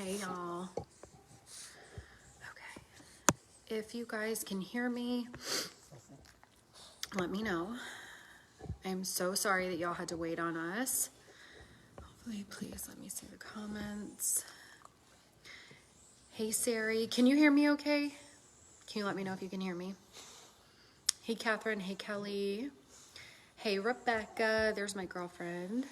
Hey y'all. Okay. If you guys can hear me, let me know. I'm so sorry that y'all had to wait on us. Hopefully, please let me see the comments. Hey Sari, can you hear me okay? Can you let me know if you can hear me? Hey Catherine, hey Kelly. Hey Rebecca, there's my girlfriend.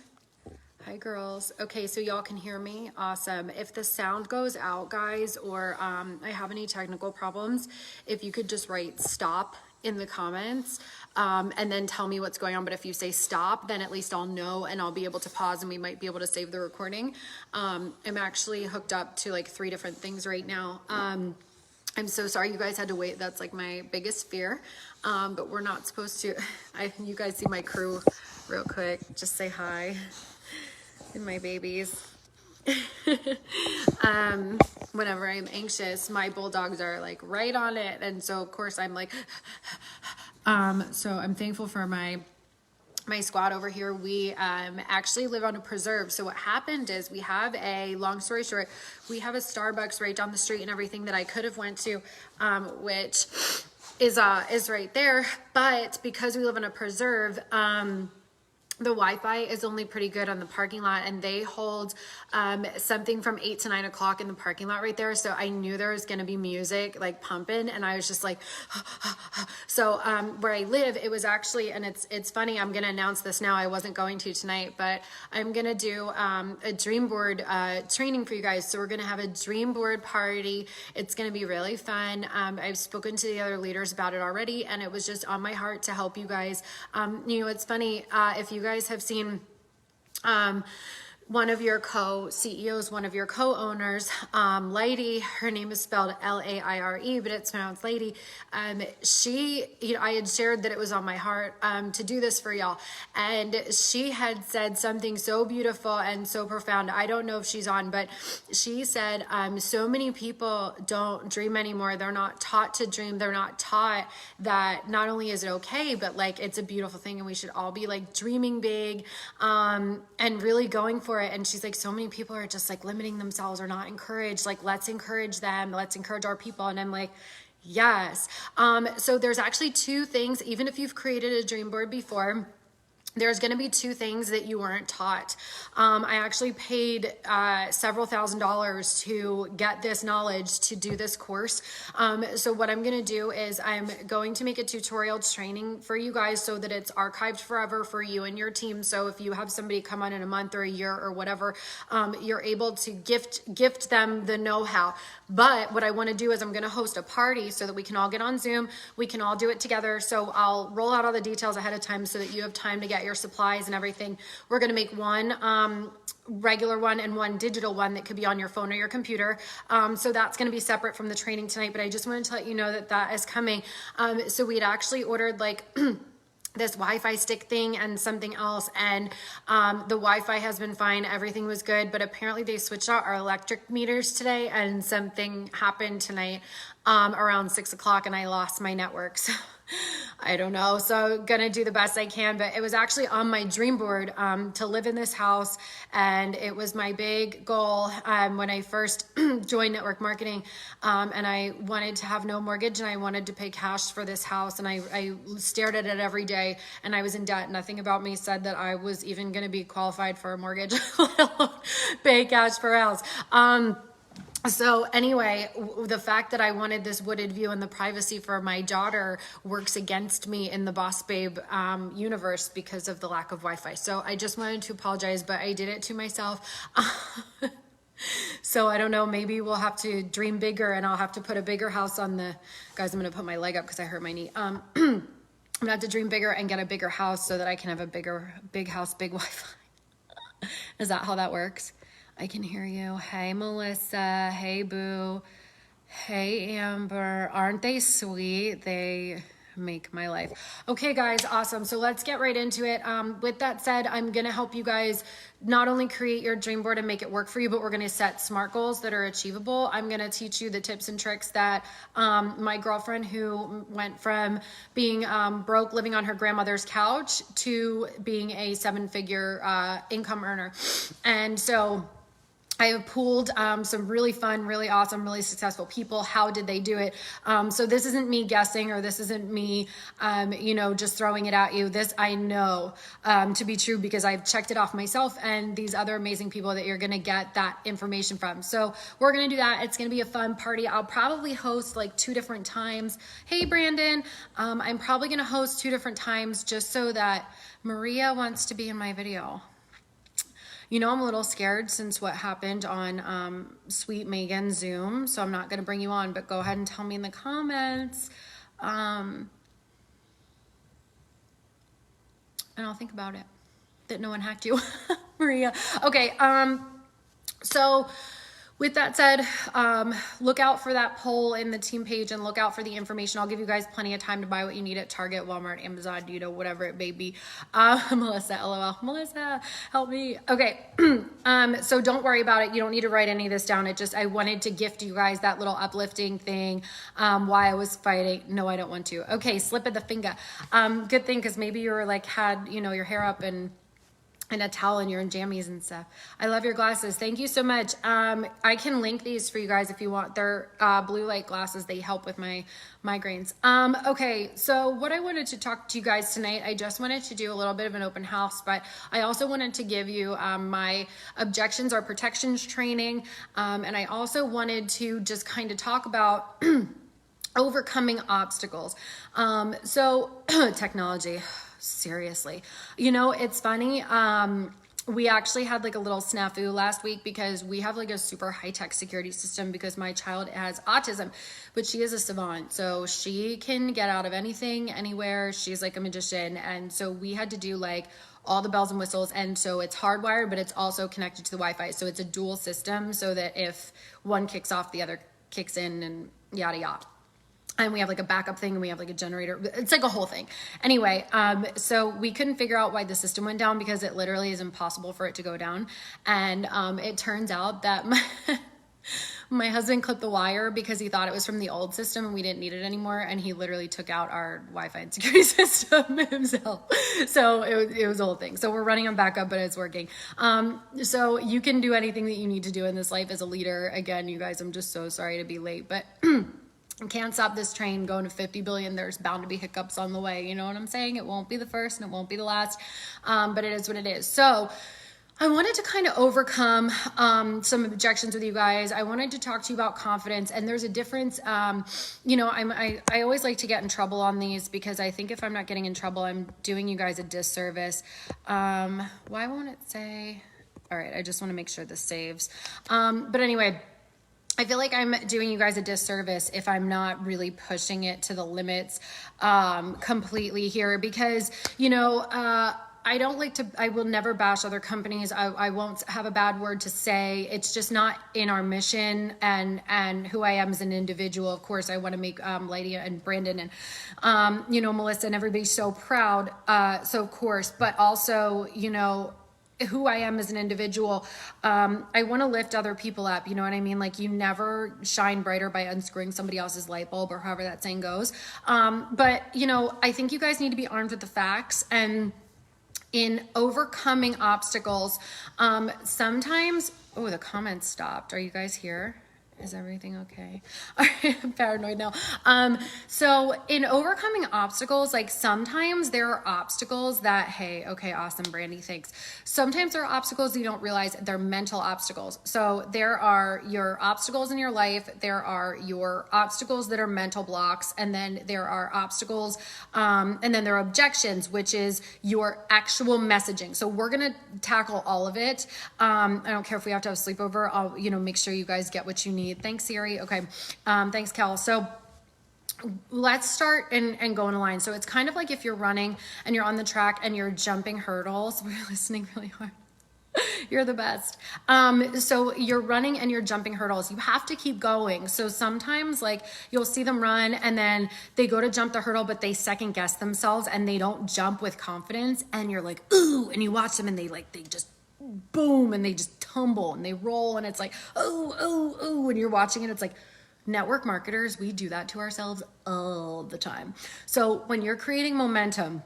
Hi girls. Okay, so y'all can hear me. Awesome. If the sound goes out, guys, or I have any technical problems, if you could just write stop in the comments and then tell me what's going on. But if you say stop, then at least I'll know and I'll be able to pause and we might be able to save the recording. I'm actually hooked up to like 3 different things right now. I'm so sorry you guys had to wait. That's like my biggest fear. But we're not supposed to. You guys see my crew real quick. Just say hi. And my babies. Whenever I'm anxious, my bulldogs are like right on it. And so of course I'm like, so I'm thankful for my squad over here. We actually live on a preserve. So what happened is we have long story short, we have a Starbucks right down the street and everything that I could have went to, which is right there. But because we live on a preserve, the Wi-Fi is only pretty good on the parking lot, and they hold something from 8 to 9 o'clock in the parking lot right there. So I knew there was going to be music like pumping, and I was just like, so where I live, it was actually, and it's funny, I'm going to announce this now. I wasn't going to tonight, but I'm going to do a dream board training for you guys. So we're going to have a dream board party. It's going to be really fun. I've spoken to the other leaders about it already, and it was just on my heart to help you guys. You know, it's funny, if you guys have seen one of your co-CEOs, one of your co-owners, Lady, her name is spelled Laire, but it's pronounced Lady. She, you know, I had shared that it was on my heart to do this for y'all. And she had said something so beautiful and so profound. I don't know if she's on, but she said, so many people don't dream anymore. They're not taught to dream. They're not taught that not only is it okay, but like it's a beautiful thing and we should all be like dreaming big and really going for it. And she's like, so many people are just like limiting themselves or not encouraged. Like, let's encourage them. Let's encourage our people. And I'm like, yes. So there's actually 2 things, even if you've created a dream board before, there's going to be 2 things that you weren't taught. I actually paid several $1,000s to get this knowledge to do this course. So what I'm going to do is I'm going to make a tutorial training for you guys so that it's archived forever for you and your team. So if you have somebody come on in a month or a year or whatever, you're able to gift them the know-how. But what I want to do is I'm going to host a party so that we can all get on Zoom. We can all do it together. So I'll roll out all the details ahead of time so that you have time to get your supplies and everything. We're going to make one regular one and one digital one that could be on your phone or your computer. So that's going to be separate from the training tonight, but I just wanted to let you know that that is coming. So we had actually ordered like this Wi-Fi stick thing and something else, and the Wi-Fi has been fine. Everything was good, but apparently they switched out our electric meters today and something happened tonight around 6 o'clock and I lost my network. So I don't know. So gonna do the best I can, but it was actually on my dream board to live in this house. And it was my big goal when I first joined network marketing, and I wanted to have no mortgage and I wanted to pay cash for this house. And I stared at it every day and I was in debt. Nothing about me said that I was even going to be qualified for a mortgage, let alone pay cash for a house. So anyway, the fact that I wanted this wooded view and the privacy for my daughter works against me in the Boss Babe universe because of the lack of Wi-Fi. So I just wanted to apologize, but I did it to myself. So I don't know, maybe we'll have to dream bigger and I'll have to put a bigger house on the, guys, I'm going to put my leg up because I hurt my knee. I'm going to have to dream bigger and get a bigger house so that I can have a big house, big Wi-Fi. Is that how that works? I can hear you. Hey, Melissa. Hey, Boo. Hey, Amber. Aren't they sweet? They make my life. Okay, guys. Awesome. So let's get right into it. With that said, I'm going to help you guys not only create your dream board and make it work for you, but we're going to set SMART goals that are achievable. I'm going to teach you the tips and tricks that my girlfriend who went from being broke, living on her grandmother's couch, to being a 7-figure income earner. And so I have pulled some really fun, really awesome, really successful people. How did they do it? So this isn't me guessing, or this isn't me, just throwing it at you. This I know to be true because I've checked it off myself and these other amazing people that you're going to get that information from. So we're going to do that. It's going to be a fun party. I'll probably host like 2 different times. Hey, Brandon, I'm probably going to host 2 different times just so that Maria wants to be in my video. I'm a little scared since what happened on Sweet Megan Zoom, so I'm not going to bring you on, but go ahead and tell me in the comments. And I'll think about it, that no one hacked you, Maria. Okay, so with that said, look out for that poll in the team page and look out for the information. I'll give you guys plenty of time to buy what you need at Target, Walmart, Amazon, whatever it may be. Melissa, LOL. Melissa, help me. Okay, so don't worry about it. You don't need to write any of this down. I wanted to gift you guys that little uplifting thing, why I was fighting. No, I don't want to. Okay, slip of the finger. Good thing, because maybe you were like, had, your hair up and a towel and you're in jammies and stuff. I love your glasses. Thank you so much. I can link these for you guys if you want. They're blue light glasses. They help with my migraines. Okay, so what I wanted to talk to you guys tonight, I just wanted to do a little bit of an open house, but I also wanted to give you my objections or protections training. And I also wanted to just kind of talk about overcoming obstacles. So technology. Seriously. It's funny. We actually had like a little snafu last week because we have like a super high-tech security system because my child has autism, but she is a savant. So she can get out of anything, anywhere. She's like a magician. And so we had to do like all the bells and whistles. And so it's hardwired, but it's also connected to the Wi-Fi. So it's a dual system so that if one kicks off, the other kicks in and yada, yada. And we have like a backup thing and we have like a generator. It's like a whole thing. Anyway, so we couldn't figure out why the system went down because it literally is impossible for it to go down. And it turns out that my husband clipped the wire because he thought it was from the old system and we didn't need it anymore. And he literally took out our Wi-Fi and security system himself. So it was a whole thing. So we're running on backup, but it's working. So you can do anything that you need to do in this life as a leader. Again, you guys, I'm just so sorry to be late, but can't stop this train going to 50 billion. There's bound to be hiccups on the way. You know what I'm saying? It won't be the first and it won't be the last, but it is what it is. So I wanted to kind of overcome some objections with you guys. I wanted to talk to you about confidence, and there's a difference. I always like to get in trouble on these because I think if I'm not getting in trouble, I'm doing you guys a disservice. Why won't it say? All right, I just want to make sure this saves. But anyway, I feel like I'm doing you guys a disservice if I'm not really pushing it to the limits completely here because, I will never bash other companies. I won't have a bad word to say. It's just not in our mission and who I am as an individual. Of course, I want to make Lady and Brandon and, Melissa and everybody so proud. So of course, but also, who I am as an individual. I want to lift other people up. You know what I mean? Like you never shine brighter by unscrewing somebody else's light bulb or however that saying goes. But I think you guys need to be armed with the facts and in overcoming obstacles. Sometimes, the comments stopped. Are you guys here? Is everything okay? I'm paranoid now. So in overcoming obstacles, like sometimes there are obstacles that, hey, okay, awesome, Brandy, thanks. Sometimes there are obstacles you don't realize they're mental obstacles. So there are your obstacles in your life. There are your obstacles that are mental blocks. And then there are obstacles, and then there are objections, which is your actual messaging. So we're going to tackle all of it. I don't care if we have to have a sleepover. I'll, make sure you guys get what you need. Thanks, Siri. Okay. Thanks, Cal. So let's start and go in a line. So it's kind of like if you're running and you're on the track and you're jumping hurdles. We're listening really hard. You're the best. So you're running and you're jumping hurdles. You have to keep going. So sometimes like you'll see them run and then they go to jump the hurdle, but they second guess themselves and they don't jump with confidence. And you're like, ooh, and you watch them and they just boom, and they just tumble and they roll and it's like, oh, and you're watching it. It's like network marketers. We do that to ourselves all the time. So when you're creating momentum,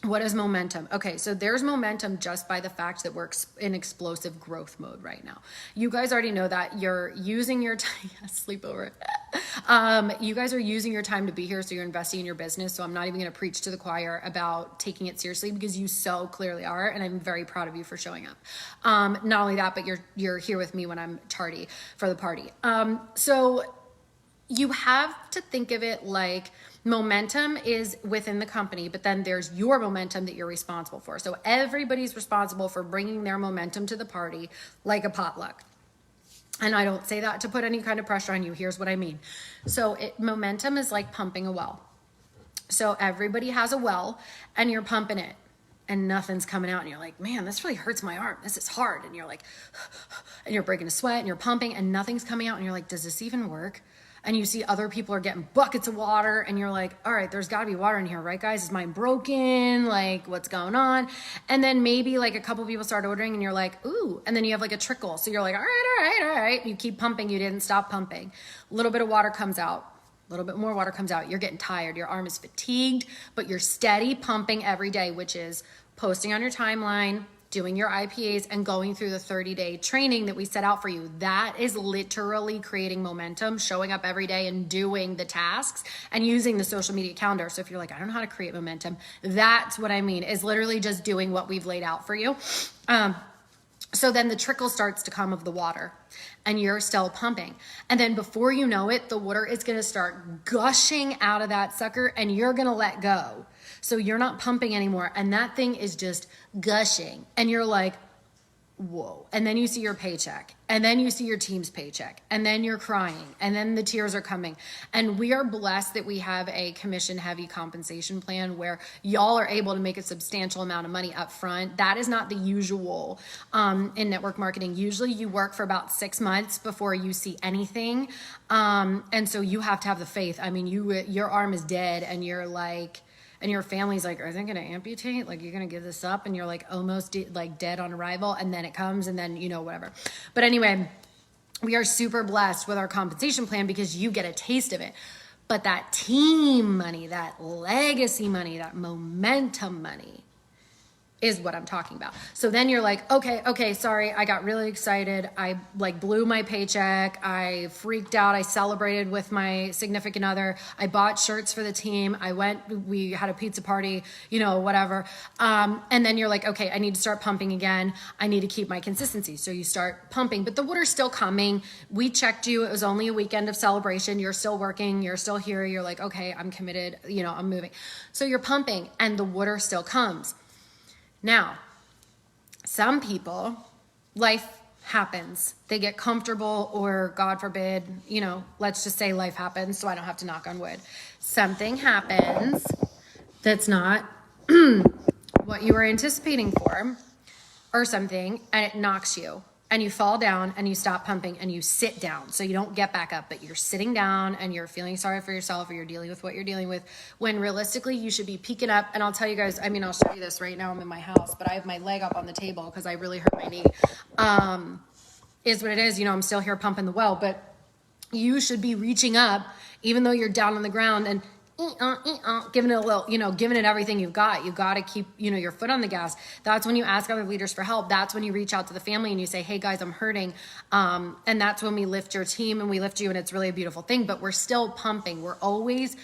What is momentum? Okay, so there's momentum just by the fact that we're in explosive growth mode right now. You guys already know that. You're using your time, sleep over it. You guys are using your time to be here, so you're investing in your business. So I'm not even going to preach to the choir about taking it seriously, because you so clearly are, and I'm very proud of you for showing up. Not only that, but you're here with me when I'm tardy for the party. So you have to think of it like momentum is within the company, but then there's your momentum that you're responsible for. So everybody's responsible for bringing their momentum to the party, like a potluck. And I don't say that to put any kind of pressure on you. Here's what I mean. So momentum is like pumping a well. So everybody has a well and you're pumping it and nothing's coming out. And you're like, man, this really hurts my arm. This is hard. And you're like, and you're breaking a sweat and you're pumping and nothing's coming out. And you're like, does this even work? And you see other people are getting buckets of water and you're like, all right, there's gotta be water in here, right guys? Is mine broken? Like, what's going on? And then maybe like a couple people start ordering and you're like, ooh, and then you have like a trickle. So you're like, all right. You keep pumping, you didn't stop pumping. A little bit of water comes out, a little bit more water comes out. You're getting tired, your arm is fatigued, but you're steady pumping every day, which is posting on your timeline, doing your IPAs, and going through the 30-day training that we set out for you. That is literally creating momentum, showing up every day and doing the tasks and using the social media calendar. So if you're like, I don't know how to create momentum, that's what I mean, is literally just doing what we've laid out for you. So then the trickle starts to come of the water and you're still pumping. And then before you know it, the water is going to start gushing out of that sucker and you're going to let go. So you're not pumping anymore. And that thing is just gushing. And you're like, whoa. And then you see your paycheck. And then you see your team's paycheck. And then you're crying. And then the tears are coming. And we are blessed that we have a commission heavy compensation plan where y'all are able to make a substantial amount of money up front. That is not the usual in network marketing. Usually you work for about 6 months before you see anything. And so you have to have the faith. I mean, your arm is dead and you're like, and your family's like, are they going to amputate? Like, you're going to give this up? And you're like almost dead on arrival. And then it comes and then, whatever. But anyway, we are super blessed with our compensation plan because you get a taste of it. But that team money, that legacy money, that momentum money is what I'm talking about. So then you're like, okay, sorry, I got really excited. I blew my paycheck. I freaked out. I celebrated with my significant other. I bought shirts for the team. We had a pizza party, whatever. And then you're like, okay, I need to start pumping again. I need to keep my consistency. So you start pumping, but the water's still coming. We checked you. It was only a weekend of celebration. You're still working. You're still here. You're like, okay, I'm committed. I'm moving. So you're pumping and the water still comes. Now, some people, life happens. They get comfortable or God forbid, let's just say life happens so I don't have to knock on wood. Something happens that's not what you were anticipating for or something, and it knocks you. And you fall down and you stop pumping and you sit down. So you don't get back up, but you're sitting down and you're feeling sorry for yourself or you're dealing with what you're dealing with, when realistically you should be peeking up. And I'll tell you guys, I'll show you this right now. I'm in my house, but I have my leg up on the table because I really hurt my knee. Is what it is. I'm still here pumping the well, but you should be reaching up even though you're down on the ground and giving it a little, giving it everything you've got. You've got to keep, your foot on the gas. That's when you ask other leaders for help. That's when you reach out to the family and you say, hey guys, I'm hurting. And that's when we lift your team and we lift you, and it's really a beautiful thing, but we're still pumping. We're always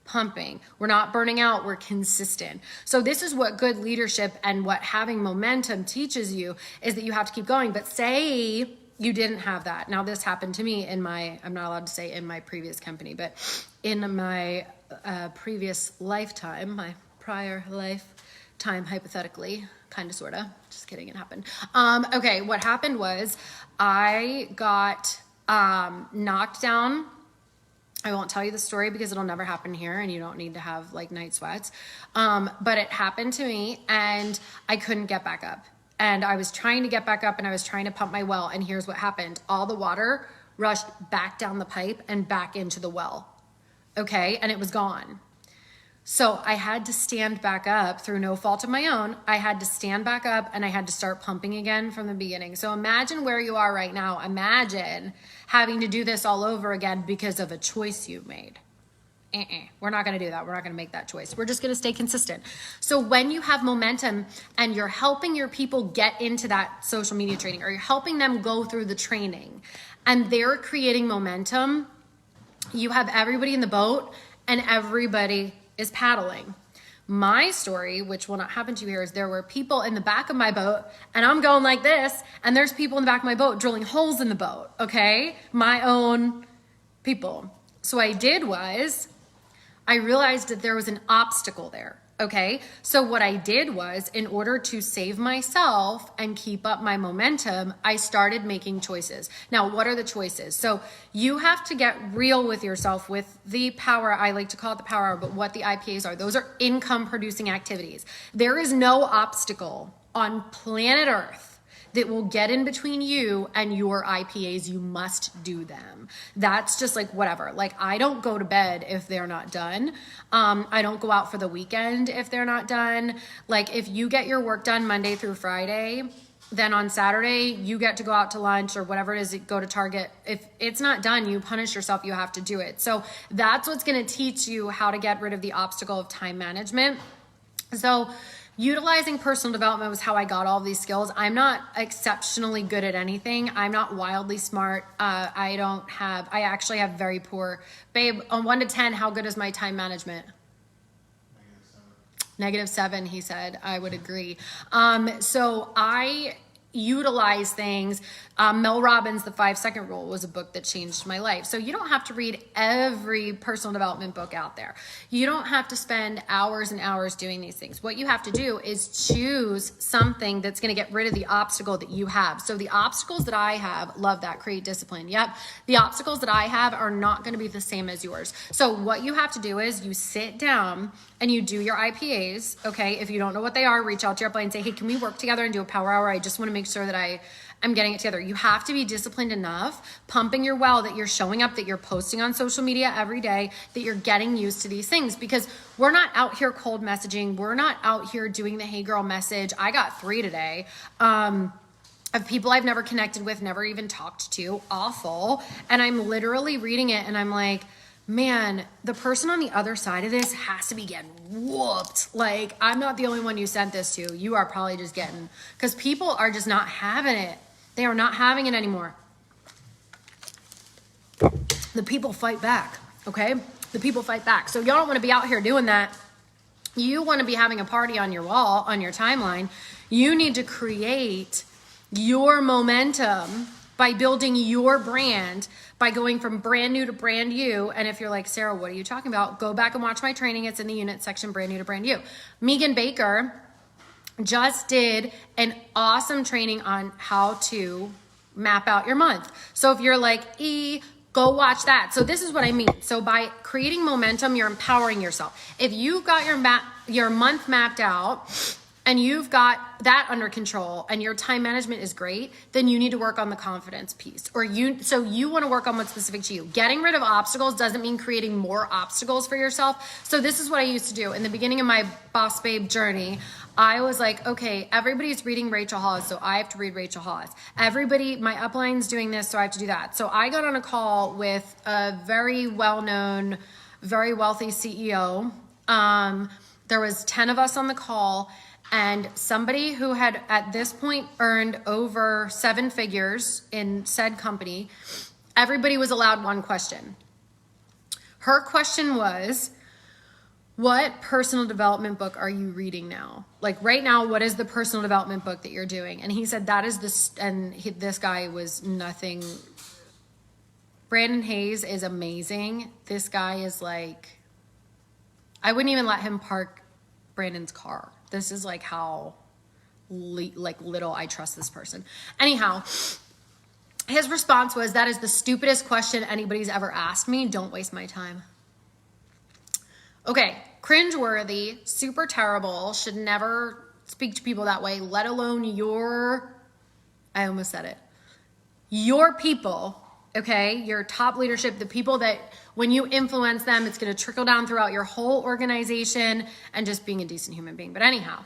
pumping. We're not burning out. We're consistent. So this is what good leadership and what having momentum teaches you, is that you have to keep going. But say you didn't have that. Now this happened to me I'm not allowed to say in my previous company, but in my previous lifetime, my prior lifetime, hypothetically, kind of, sort of, just kidding, it happened. Okay, what happened was I got knocked down. I won't tell you the story because it'll never happen here and you don't need to have night sweats. But it happened to me and I couldn't get back up. And I was trying to get back up and I was trying to pump my well. And here's what happened. All the water rushed back down the pipe and back into the well. Okay, and it was gone. So I had to stand back up through no fault of my own. I had to stand back up and I had to start pumping again from the beginning. So imagine where you are right now. Imagine having to do this all over again because of a choice you made. We're not going to do that. We're not going to make that choice. We're just going to stay consistent. So when you have momentum and you're helping your people get into that social media training, or you're helping them go through the training and they're creating momentum, you have everybody in the boat and everybody is paddling. My story, which will not happen to you here, is there were people in the back of my boat and I'm going like this, and there's people in the back of my boat drilling holes in the boat, okay? My own people. So what I did was I realized that there was an obstacle there, okay? So what I did was, in order to save myself and keep up my momentum, I started making choices. Now, what are the choices? So you have to get real with yourself with the power, I like to call it the power hour, but what the IPAs are. Those are income producing activities. There is no obstacle on planet Earth that will get in between you and your IPAs. You must do them. That's just like whatever. Like, I don't go to bed if they're not done. I don't go out for the weekend if they're not done. Like, if you get your work done Monday through Friday, then on Saturday you get to go out to lunch or whatever it is, go to Target. If it's not done, you punish yourself, you have to do it. So that's what's going to teach you how to get rid of the obstacle of time management. So utilizing personal development was how I got all of these skills. I'm not exceptionally good at anything. I'm not wildly smart. I actually have very poor, babe, on 1 to 10, how good is my time management? -7, he said. I would agree. So I utilize things. Mel Robbins' The 5-Second Rule was a book that changed my life. So you don't have to read every personal development book out there. You don't have to spend hours and hours doing these things. What you have to do is choose something that's going to get rid of the obstacle that you have. So the obstacles that I have, love that, create discipline. Yep. The obstacles that I have are not going to be the same as yours. So what you have to do is you sit down and you do your IPAs. Okay. If you don't know what they are, reach out to your upline and say, hey, can we work together and do a power hour? I just want to make sure that I'm getting it together. You have to be disciplined enough, pumping your well, that you're showing up, that you're posting on social media every day, that you're getting used to these things, because we're not out here cold messaging. We're not out here doing the hey girl message. I got 3 today. Of people I've never connected with, never even talked to, awful. And I'm literally reading it and I'm like, man, the person on the other side of this has to be getting whooped. Like, I'm not the only one you sent this to. You are probably just getting, because people are just not having it. They are not having it anymore. The people fight back, okay? The people fight back. So y'all don't want to be out here doing that. You want to be having a party on your wall, on your timeline. You need to create your momentum by building your brand, by going from brand new to brand you. And if you're like, Sarah, what are you talking about? Go back and watch my training. It's in the unit section, brand new to brand you. Megan Baker just did an awesome training on how to map out your month. So if you're like, go watch that. So this is what I mean. So by creating momentum, you're empowering yourself. If you've got your month mapped out and you've got that under control and your time management is great, then you need to work on the confidence piece. So you want to work on what's specific to you. Getting rid of obstacles doesn't mean creating more obstacles for yourself. So this is what I used to do. In the beginning of my Boss Babe journey, I was like, okay, everybody's reading Rachel Hollis, so I have to read Rachel Hollis. Everybody, my upline's doing this, so I have to do that. So I got on a call with a very well-known, very wealthy CEO. There was 10 of us on the call, and somebody who had at this point earned over 7 figures in said company, everybody was allowed one question. Her question was, what personal development book are you reading now? Like right now, what is the personal development book that you're doing? And he said, that is this, and this guy was nothing. Brandon Hayes is amazing. This guy is like, I wouldn't even let him park Brandon's car. This is like how little I trust this person. Anyhow, his response was, that is the stupidest question anybody's ever asked me. Don't waste my time. Okay, cringeworthy, super terrible, should never speak to people that way, let alone I almost said it, your people, okay, your top leadership, the people that when you influence them, it's going to trickle down throughout your whole organization, and just being a decent human being. But anyhow,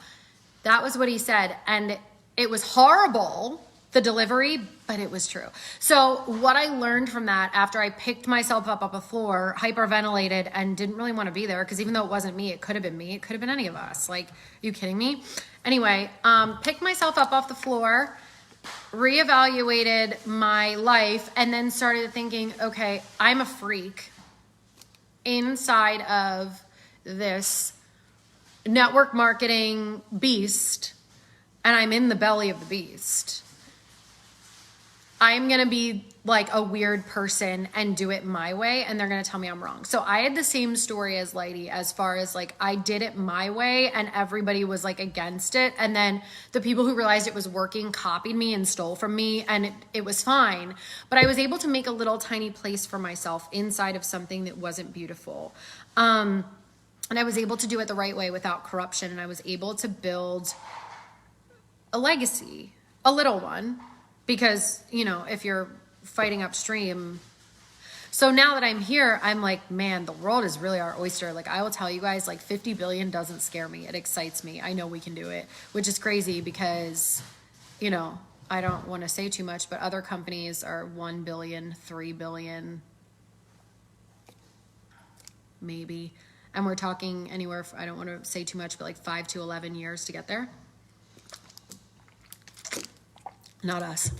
that was what he said. And it was horrible the delivery, but it was true. So what I learned from that after I picked myself up off the floor, hyperventilated, and didn't really want to be there, because even though it wasn't me, it could have been me. It could have been any of us. Like, are you kidding me? Anyway, picked myself up off the floor, reevaluated my life, and then started thinking, okay, I'm a freak inside of this network marketing beast, and I'm in the belly of the beast. I'm going to be like a weird person and do it my way, and they're going to tell me I'm wrong. So I had the same story as Lighty, as far as like, I did it my way and everybody was like against it. And then the people who realized it was working copied me and stole from me, and it was fine. But I was able to make a little tiny place for myself inside of something that wasn't beautiful. And I was able to do it the right way without corruption. And I was able to build a legacy, a little one. Because, you know, if you're fighting upstream. So now that I'm here, I'm like, man, the world is really our oyster. Like, I will tell you guys, like 50 billion doesn't scare me. It excites me. I know we can do it, which is crazy because, you know, I don't want to say too much, but other companies are 1 billion, 3 billion, maybe. And we're talking anywhere, I don't want to say too much, but like 5 to 11 years to get there. Not us.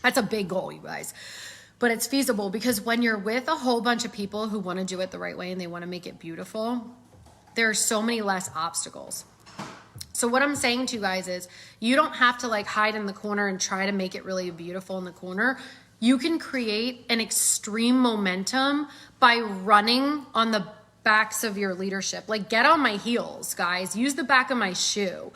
That's a big goal, you guys. But it's feasible, because when you're with a whole bunch of people who want to do it the right way and they want to make it beautiful, there are so many less obstacles. So what I'm saying to you guys is, you don't have to like hide in the corner and try to make it really beautiful in the corner. You can create an extreme momentum by running on the backs of your leadership. Like, get on my heels, guys. Use the back of my shoe.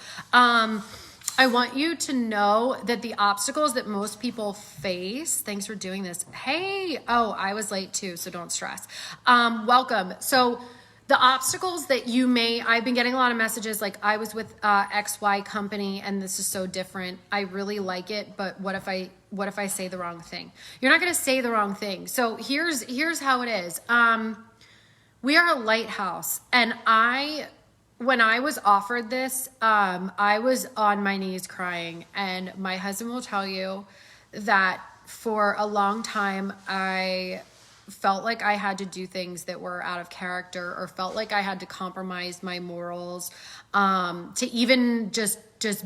I want you to know that the obstacles that most people face, thanks for doing this. Hey, oh, I was late too, so don't stress. Welcome. So the obstacles that you may, I've been getting a lot of messages like, I was with XY company and this is so different. I really like it, but what if I say the wrong thing? You're not going to say the wrong thing. So here's how it is. We are a lighthouse, and when I was offered this, I was on my knees crying, and my husband will tell you that for a long time, I felt like I had to do things that were out of character, or felt like I had to compromise my morals, to even just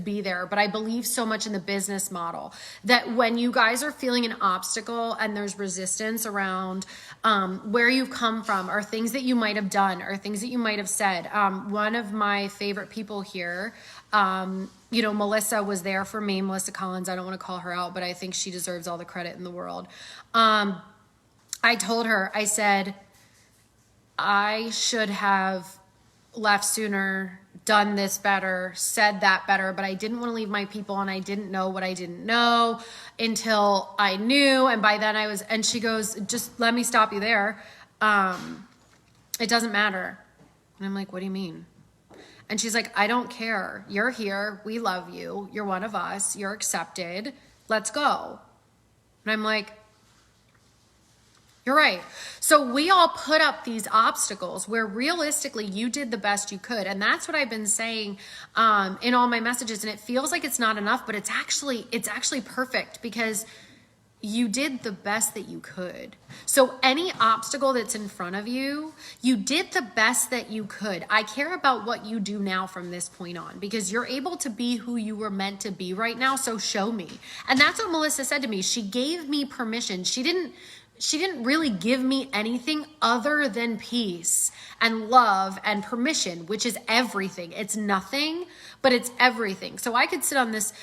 be there. But I believe so much in the business model that when you guys are feeling an obstacle and there's resistance around where you've come from, or things that you might have done, or things that you might have said. One of my favorite people here, you know, Melissa was there for me, Melissa Collins. I don't want to call her out, but I think she deserves all the credit in the world. I told her, I said, I should have left sooner, done this better, said that better, but I didn't want to leave my people, and I didn't know what I didn't know until I knew. And by then and she goes, just let me stop you there. It doesn't matter. And I'm like, what do you mean? And she's like, I don't care. You're here. We love you. You're one of us. You're accepted. Let's go. And I'm like, you're right. So we all put up these obstacles where realistically you did the best you could. And that's what I've been saying in all my messages. And it feels like it's not enough, but it's actually perfect, because you did the best that you could. So any obstacle that's in front of you, you did the best that you could. I care about what you do now from this point on, because you're able to be who you were meant to be right now. So show me. And that's what Melissa said to me. She gave me permission. She didn't really give me anything other than peace and love and permission, which is everything. It's nothing, but it's everything. So I could sit on this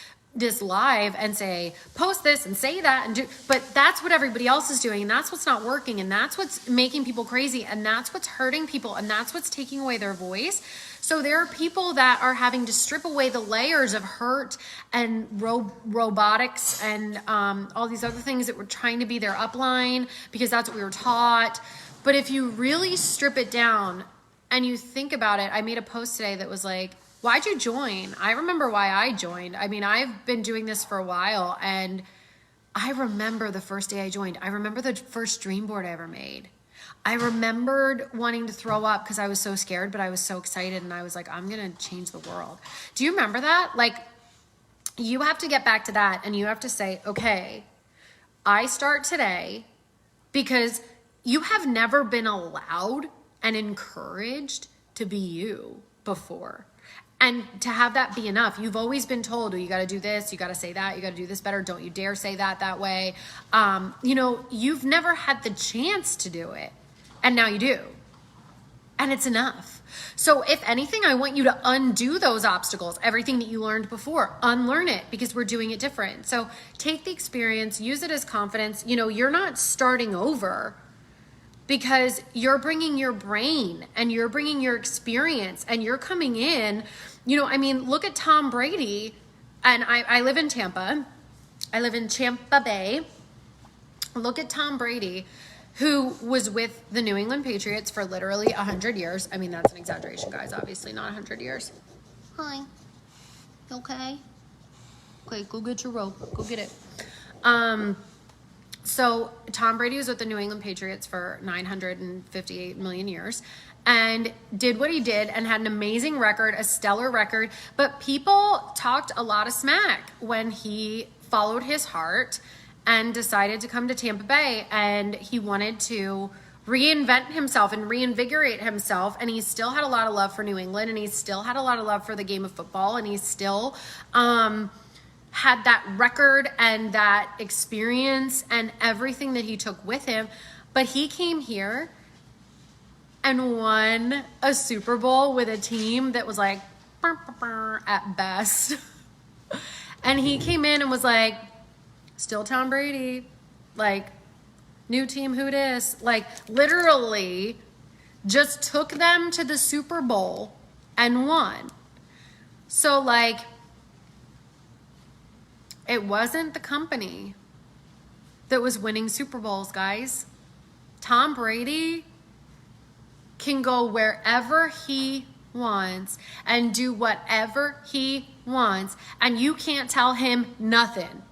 live and say, post this and say that and do, but that's what everybody else is doing. And that's what's not working. And that's what's making people crazy. And that's what's hurting people. And that's what's taking away their voice. So there are people that are having to strip away the layers of hurt and robotics and all these other things that were trying to be their upline, because that's what we were taught. But if you really strip it down and you think about it, I made a post today that was like, why'd you join? I remember why I joined. I mean, I've been doing this for a while, and I remember the first day I joined. I remember the first dream board I ever made. I remembered wanting to throw up because I was so scared, but I was so excited, and I was like, I'm going to change the world. Do you remember that? Like, you have to get back to that and you have to say, okay, I start today, because you have never been allowed and encouraged to be you before. And to have that be enough, you've always been told, oh, you got to do this, you got to say that, you got to do this better. Don't you dare say that way. You know, you've never had the chance to do it. And now you do. And it's enough. So if anything, I want you to undo those obstacles, everything that you learned before, unlearn it, because we're doing it different. So take the experience, use it as confidence. You know, you're not starting over, because you're bringing your brain and you're bringing your experience and you're coming in. You know, I mean, look at Tom Brady. And I live in Tampa. I live in Tampa Bay. Look at Tom Brady, who was with the New England Patriots for literally 100 years. I mean, that's an exaggeration, guys. Obviously not 100 years. Hi. You okay? Okay, go get your rope. Go get it. So Tom Brady was with the New England Patriots for 958 million years and did what he did and had an amazing record, a stellar record. But people talked a lot of smack when he followed his heart and decided to come to Tampa Bay, and he wanted to reinvent himself and reinvigorate himself. And he still had a lot of love for New England, and he still had a lot of love for the game of football, and he still had that record and that experience and everything that he took with him. But he came here and won a Super Bowl with a team that was like at best. And he came in and was like, still Tom Brady, like, new team, who dis? Like, literally just took them to the Super Bowl and won. So, like, it wasn't the company that was winning Super Bowls, guys. Tom Brady can go wherever he wants and do whatever he wants, and you can't tell him nothing.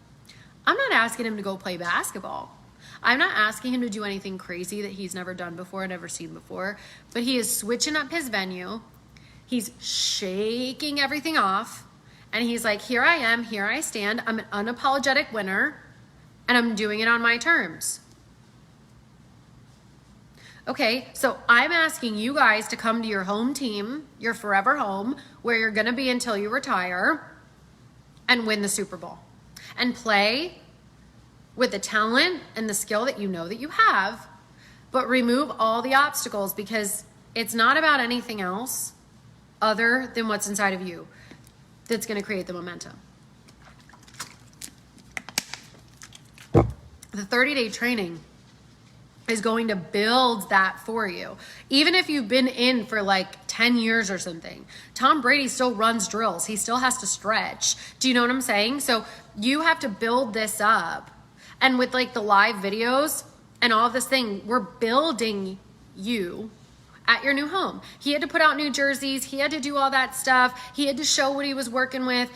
I'm not asking him to go play basketball. I'm not asking him to do anything crazy that he's never done before, never seen before, but he is switching up his venue. He's shaking everything off. And he's like, here I am, here I stand. I'm an unapologetic winner, and I'm doing it on my terms. Okay, so I'm asking you guys to come to your home team, your forever home, where you're going to be until you retire, and win the Super Bowl. And play with the talent and the skill that you know that you have, but remove all the obstacles, because it's not about anything else other than what's inside of you that's going to create the momentum. The 30-day training is going to build that for you. Even if you've been in for like 10 years or something, Tom Brady still runs drills. He still has to stretch. Do you know what I'm saying? So you have to build this up. And with like the live videos and all of this thing, we're building you at your new home. He had to put out new jerseys. He had to do all that stuff. He had to show what he was working with.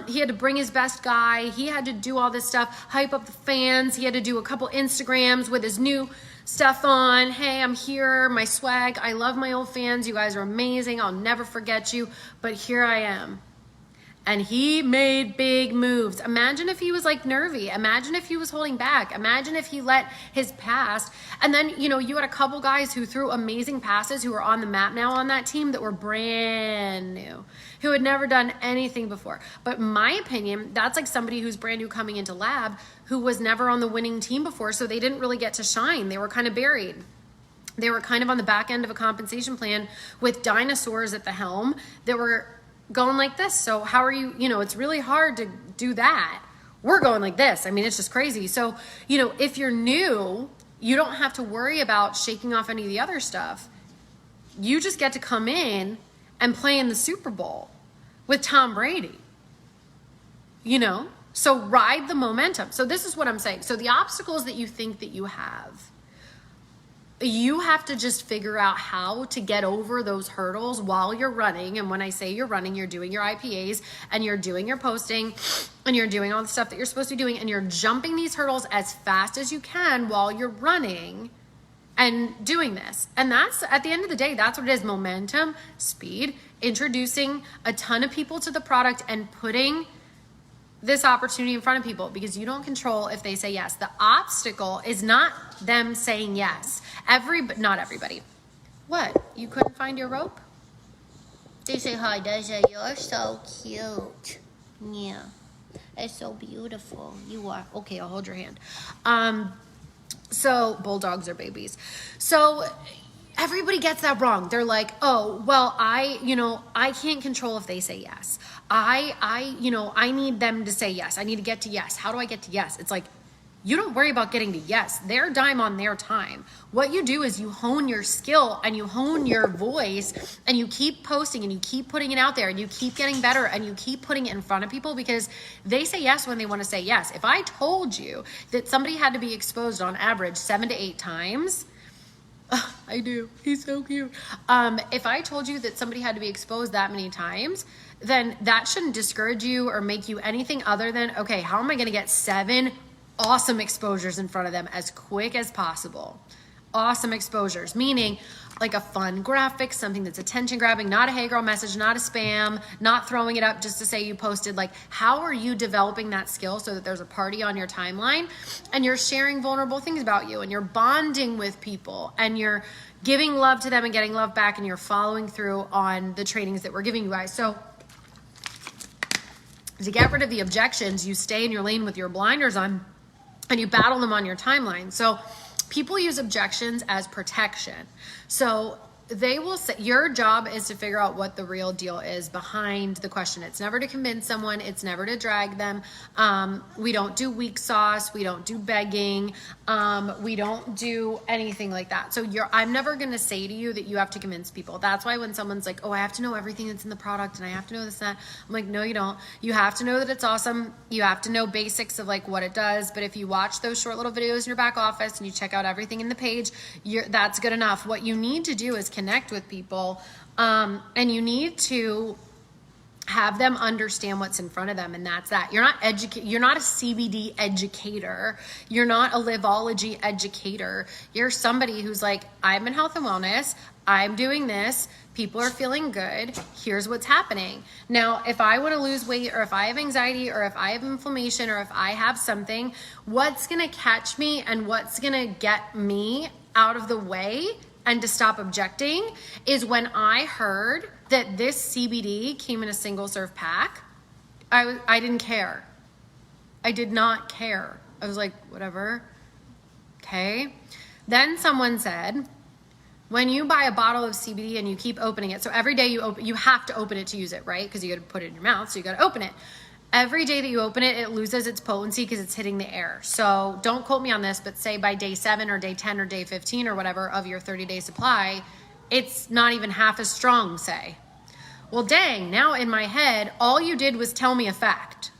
He had to bring his best guy. He had to do all this stuff, hype up the fans. He had to do a couple Instagrams with his new stuff on. Hey, I'm here, my swag. I love my old fans. You guys are amazing. I'll never forget you. But here I am. And he made big moves. Imagine if he was like nervy. Imagine if he was holding back. Imagine if he let his past. And then, you know, you had a couple guys who threw amazing passes who are on the map now on that team that were brand new, who had never done anything before. But in my opinion, that's like somebody who's brand new coming into lab who was never on the winning team before, so they didn't really get to shine. They were kind of buried. They were kind of on the back end of a compensation plan with dinosaurs at the helm that were going like this. So how are you, you know, it's really hard to do that. We're going like this. I mean, it's just crazy. So, you know, if you're new, you don't have to worry about shaking off any of the other stuff. You just get to come in and play in the Super Bowl with Tom Brady, you know? So ride the momentum. So this is what I'm saying. So the obstacles that you think that you have to just figure out how to get over those hurdles while you're running. And when I say you're running, you're doing your IPAs and you're doing your posting and you're doing all the stuff that you're supposed to be doing, and you're jumping these hurdles as fast as you can while you're running and doing this. And that's, at the end of the day, that's what it is: momentum, speed, introducing a ton of people to the product and putting this opportunity in front of people because you don't control if they say yes. The obstacle is not them saying yes. Not everybody. What? You couldn't find your rope? They say hi, they say, you're so cute. Yeah. It's so beautiful. You are. Okay, I'll hold your hand. So bulldogs are babies. So everybody gets that wrong. They're like, oh, well, I can't control if they say yes. I need them to say yes. I need to get to yes. How do I get to yes? It's like, you don't worry about getting to yes. Their dime on their time. What you do is you hone your skill and you hone your voice and you keep posting and you keep putting it out there and you keep getting better and you keep putting it in front of people because they say yes when they want to say yes. If I told you that somebody had to be exposed on average 7 to 8 times, I do. He's so cute. If I told you that somebody had to be exposed that many times, then that shouldn't discourage you or make you anything other than, okay, how am I going to get 7 awesome exposures in front of them as quick as possible? Awesome exposures, meaning like a fun graphic, something that's attention grabbing, not a hey girl message, not a spam, not throwing it up just to say you posted. Like, how are you developing that skill so that there's a party on your timeline and you're sharing vulnerable things about you and you're bonding with people and you're giving love to them and getting love back and you're following through on the trainings that we're giving you guys. So to get rid of the objections, you stay in your lane with your blinders on and you battle them on your timeline. So people use objections as protection. So they will say, your job is to figure out what the real deal is behind the question. It's never to convince someone. It's never to drag them. We don't do weak sauce. We don't do begging. We don't do anything like that. So I'm never going to say to you that you have to convince people. That's why when someone's like, oh, I have to know everything that's in the product and I have to know this and that. I'm like, no, you don't. You have to know that it's awesome. You have to know basics of like what it does. But if you watch those short little videos in your back office and you check out everything in the page, that's good enough. What you need to do is connect with people, and you need to have them understand what's in front of them, and that's that. You're not a CBD educator. You're not a Liveology educator. You're somebody who's like, I'm in health and wellness. I'm doing this. People are feeling good. Here's what's happening. Now, if I want to lose weight or if I have anxiety or if I have inflammation or if I have something, what's going to catch me and what's going to get me out of the way and to stop objecting is when I heard that this CBD came in a single serve pack, I didn't care. I did not care. I was like, whatever. Okay. Then someone said, when you buy a bottle of CBD and you keep opening it, so every day you have to open it to use it, right? Because you got to put it in your mouth, so you got to open it. Every day that you open it, it loses its potency because it's hitting the air. So don't quote me on this, but say by day 7 or day 10 or day 15 or whatever of your 30-day supply, it's not even half as strong, say. Well, dang, now in my head, all you did was tell me a fact.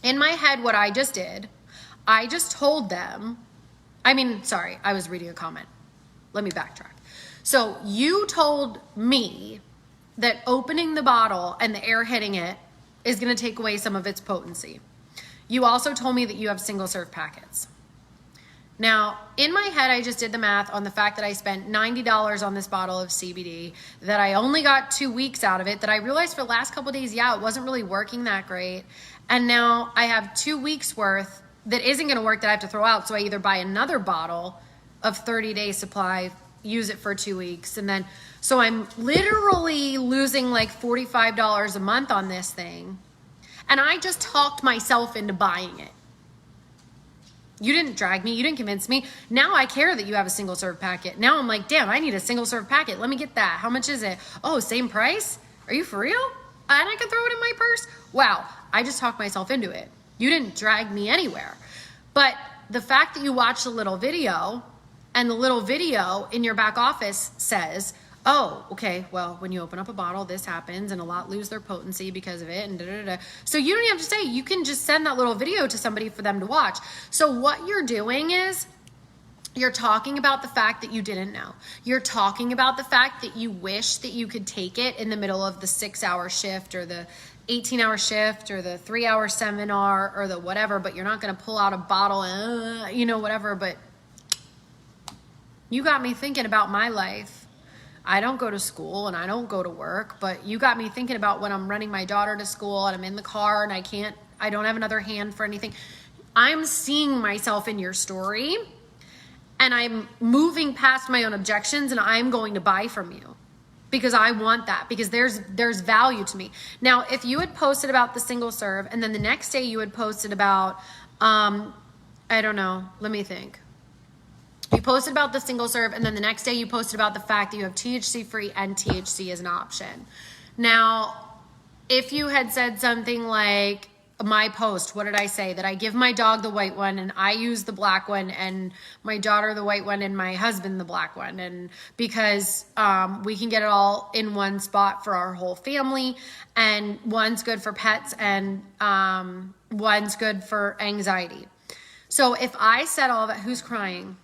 In my head, what I just did, I just told them, I was reading a comment. Let me backtrack. So you told me that opening the bottle and the air hitting it is going to take away some of its potency. You also told me that you have single serve packets. Now, in my head, I just did the math on the fact that I spent $90 on this bottle of CBD, that I only got 2 weeks out of it, that I realized for the last couple of days, it wasn't really working that great. And now I have 2 weeks worth that isn't going to work that I have to throw out. So I either buy another bottle of 30-day supply, use it for 2 weeks, and then so I'm literally losing like $45 a month on this thing. And I just talked myself into buying it. You didn't drag me. You didn't convince me. Now I care that you have a single serve packet. Now I'm like, damn, I need a single serve packet. Let me get that. How much is it? Oh, same price? Are you for real? And I can throw it in my purse? Wow. I just talked myself into it. You didn't drag me anywhere. But the fact that you watched a little video and the little video in your back office says, oh, okay, well, when you open up a bottle, this happens and a lot lose their potency because of it and da-da-da-da. So you don't even have to say, you can just send that little video to somebody for them to watch. So what you're doing is you're talking about the fact that you didn't know. You're talking about the fact that you wish that you could take it in the middle of the 6-hour shift or the 18-hour shift or the 3-hour seminar or the whatever, but you're not going to pull out a bottle and, whatever. But you got me thinking about my life. I don't go to school and I don't go to work, but you got me thinking about when I'm running my daughter to school and I'm in the car and I can't I don't have another hand for anything. I'm seeing myself in your story, and I'm moving past my own objections, and I'm going to buy from you because I want that, because there's value to me. Now, if you had posted about the single serve and then the next day you had posted about, I don't know, let me think. You posted about the single serve, and then the next day you posted about the fact that you have THC free and THC as an option. Now, if you had said something like, my post, what did I say? That I give my dog the white one and I use the black one, and my daughter the white one and my husband the black one. And because we can get it all in one spot for our whole family, and one's good for pets and one's good for anxiety. So if I said all that, who's crying?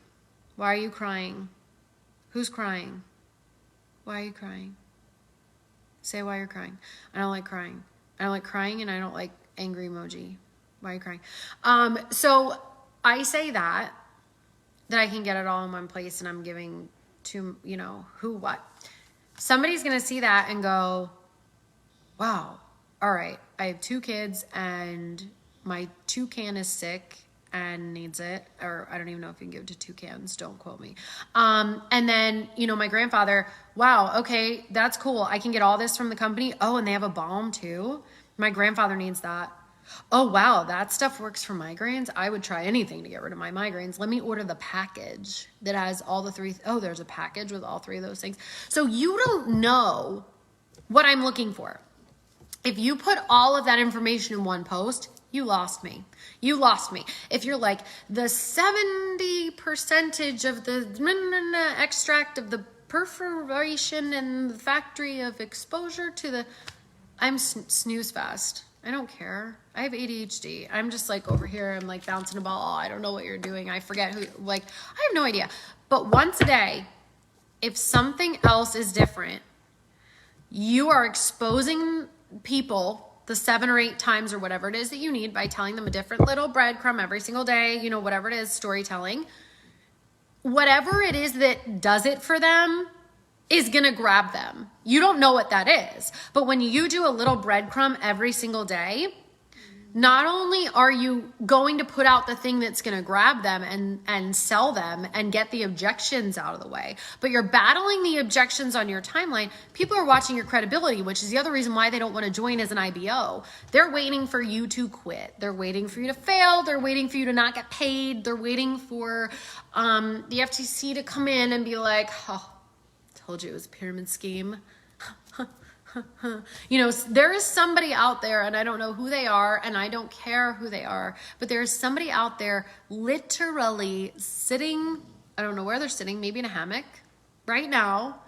Why are you crying? Who's crying? Why are you crying? Say why you're crying. I don't like crying. I don't like crying, and I don't like angry emoji. Why are you crying? So I say that I can get it all in one place, and I'm giving to, who, what. Somebody's going to see that and go, wow, all right, I have 2 kids and my toucan is sick and needs it. Or I don't even know if you can give it to toucans. Don't quote me. And then, my grandfather, wow, okay, that's cool. I can get all this from the company. Oh, and they have a balm too. My grandfather needs that. Oh, wow, that stuff works for migraines. I would try anything to get rid of my migraines. Let me order the package that has all the 3. Oh, there's a package with all 3 of those things. So you don't know what I'm looking for. If you put all of that information in one post, you lost me. You lost me. If you're like, the 70% of the extract of the perforation and the factory of exposure to the... I'm snooze fast. I don't care. I have ADHD. I'm just like over here. I'm like bouncing a ball. I don't know what you're doing. I forget who, I have no idea. But once a day, if something else is different, you are exposing people the 7 or 8 times or whatever it is that you need by telling them a different little breadcrumb every single day, whatever it is, storytelling. Whatever it is that does it for them is going to grab them. You don't know what that is. But when you do a little breadcrumb every single day, not only are you going to put out the thing that's going to grab them and sell them and get the objections out of the way, but you're battling the objections on your timeline. People are watching your credibility, which is the other reason why they don't want to join as an IBO. They're waiting for you to quit. They're waiting for you to fail. They're waiting for you to not get paid. They're waiting for the FTC to come in and be like, oh, told you it was a pyramid scheme. There is somebody out there, and I don't know who they are, and I don't care who they are, but there's somebody out there literally sitting, I don't know where they're sitting, maybe in a hammock right now,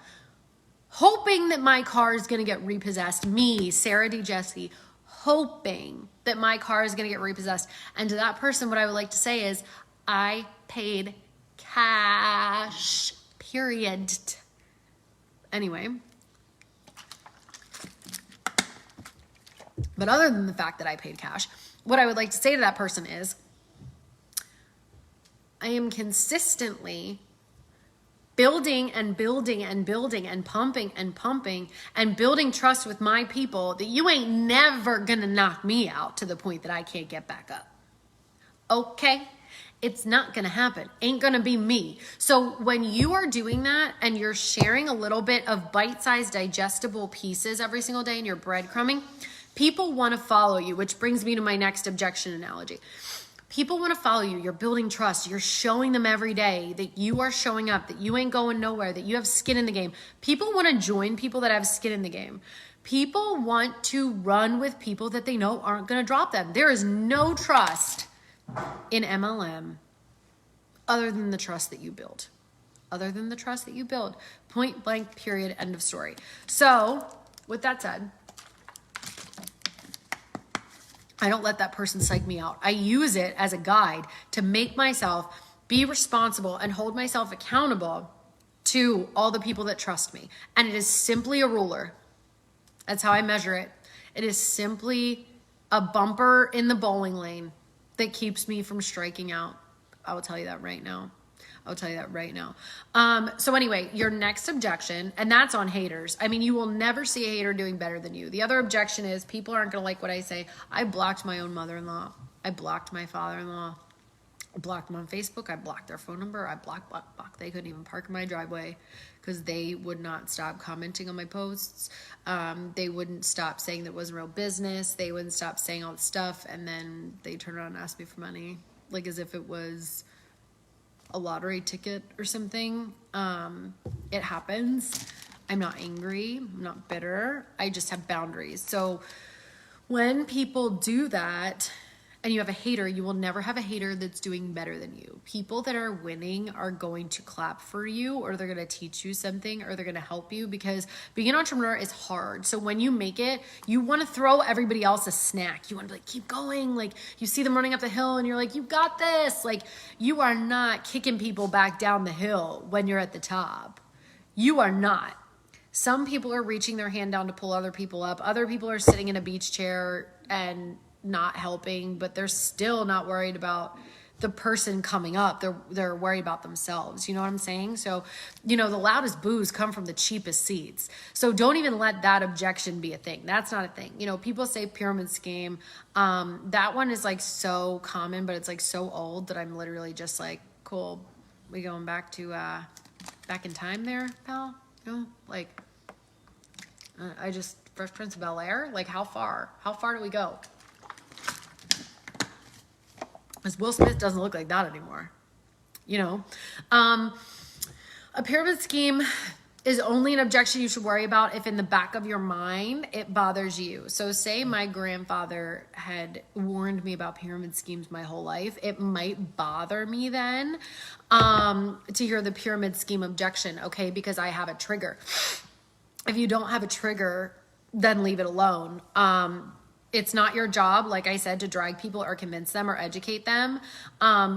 hoping that my car is going to get repossessed. Me, Sarah D. Jesse, hoping that my car is going to get repossessed. And to that person, what I would like to say is, I paid cash, period. Anyway, but other than the fact that I paid cash, what I would like to say to that person is, I am consistently building and building and building and pumping and pumping and building trust with my people that you ain't never gonna knock me out to the point that I can't get back up. Okay? It's not going to happen. Ain't going to be me. So when you are doing that and you're sharing a little bit of bite-sized digestible pieces every single day and you're breadcrumbing, people want to follow you, which brings me to my next objection analogy. People want to follow you. You're building trust. You're showing them every day that you are showing up, that you ain't going nowhere, that you have skin in the game. People want to join people that have skin in the game. People want to run with people that they know aren't going to drop them. There is no trust in MLM other than the trust that you build. Other than the trust that you build. Point blank, period, end of story. So, with that said, I don't let that person psych me out. I use it as a guide to make myself be responsible and hold myself accountable to all the people that trust me. And it is simply a ruler. That's how I measure it. It is simply a bumper in the bowling lane that keeps me from striking out. I will tell you that right now. I'll tell you that right now. So anyway, your next objection, and that's on haters. I mean, you will never see a hater doing better than you. The other objection is people aren't going to like what I say. I blocked my own mother-in-law. I blocked my father-in-law. I blocked them on Facebook. I blocked their phone number. I blocked. They couldn't even park in my driveway because they would not stop commenting on my posts. They wouldn't stop saying that it wasn't real business. They wouldn't stop saying all this stuff. And then they turn around and ask me for money, like as if it was a lottery ticket or something. It happens. I'm not angry. I'm not bitter. I just have boundaries. So when people do that, and you have a hater, you will never have a hater that's doing better than you. People that are winning are going to clap for you, or they're going to teach you something, or they're going to help you, because being an entrepreneur is hard. So when you make it, you want to throw everybody else a snack. You want to be like, keep going. Like you see them running up the hill and you're like, you got this. Like you are not kicking people back down the hill when you're at the top. You are not. Some people are reaching their hand down to pull other people up. Other people are sitting in a beach chair and not helping, but they're still not worried about the person coming up. They're worried about themselves. You know what I'm saying? So, the loudest boos come from the cheapest seats. So don't even let that objection be a thing. That's not a thing. People say pyramid scheme. That one is like so common, but it's like so old that I'm literally just like, cool. We going back to, back in time there, pal? Fresh Prince of Bel-Air? Like how far do we go? Because Will Smith doesn't look like that anymore. A pyramid scheme is only an objection you should worry about if in the back of your mind it bothers you. So say my grandfather had warned me about pyramid schemes my whole life. It might bother me then to hear the pyramid scheme objection, okay, because I have a trigger. If you don't have a trigger, then leave it alone. It's not your job, like I said, to drag people or convince them or educate them.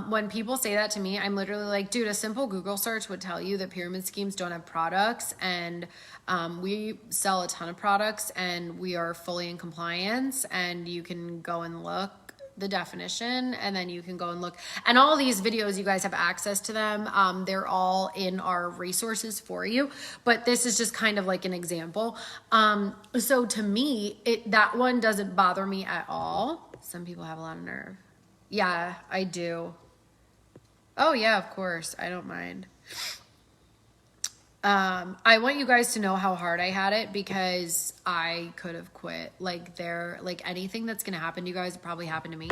When people say that to me, I'm literally like, dude, a simple Google search would tell you that pyramid schemes don't have products, and we sell a ton of products and we are fully in compliance, and you can go and look the definition, and then you can go and look. And all these videos, you guys have access to them. They're all in our resources for you, but this is just kind of like an example. So to me, that one doesn't bother me at all. Some people have a lot of nerve. Yeah, I do. Oh yeah, of course. I don't mind. I want you guys to know how hard I had it, because I could have quit. Like anything that's going to happen to you guys probably happened to me.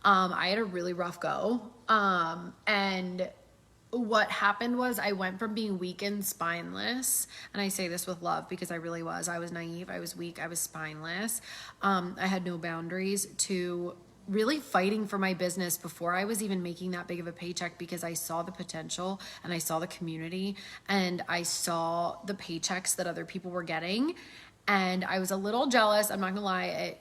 I had a really rough go. And what happened was I went from being weak and spineless, and I say this with love because I really was. I was naive. I was weak. I was spineless. I had no boundaries, to really fighting for my business before I was even making that big of a paycheck, because I saw the potential and I saw the community and I saw the paychecks that other people were getting. And I was a little jealous. I'm not gonna lie.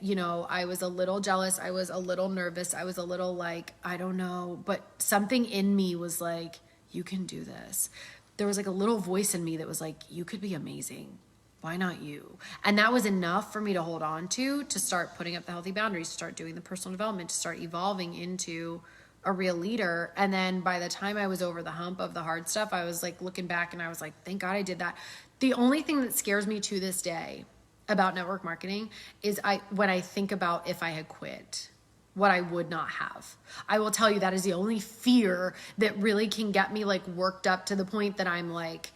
I was a little jealous. I was a little nervous. I was a little like, I don't know, but something in me was like, you can do this. There was like a little voice in me that was like, you could be amazing. Why not you? And that was enough for me to hold on to start putting up the healthy boundaries, to start doing the personal development, to start evolving into a real leader. And then by the time I was over the hump of the hard stuff, I was like looking back and I was like, thank God I did that. The only thing that scares me to this day about network marketing is when I think about if I had quit, what I would not have. I will tell you that is the only fear that really can get me like worked up to the point that I'm like,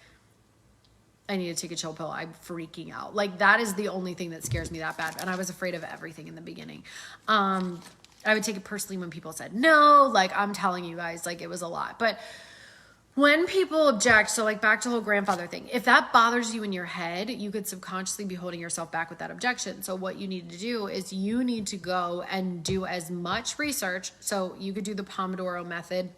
I need to take a chill pill. I'm freaking out. Like that is the only thing that scares me that bad. And I was afraid of everything in the beginning. I would take it personally when people said no, like I'm telling you guys, like it was a lot. But when people object, so like back to the whole grandfather thing, if that bothers you in your head, you could subconsciously be holding yourself back with that objection. So what you need to do is you need to go and do as much research. So you could do the Pomodoro method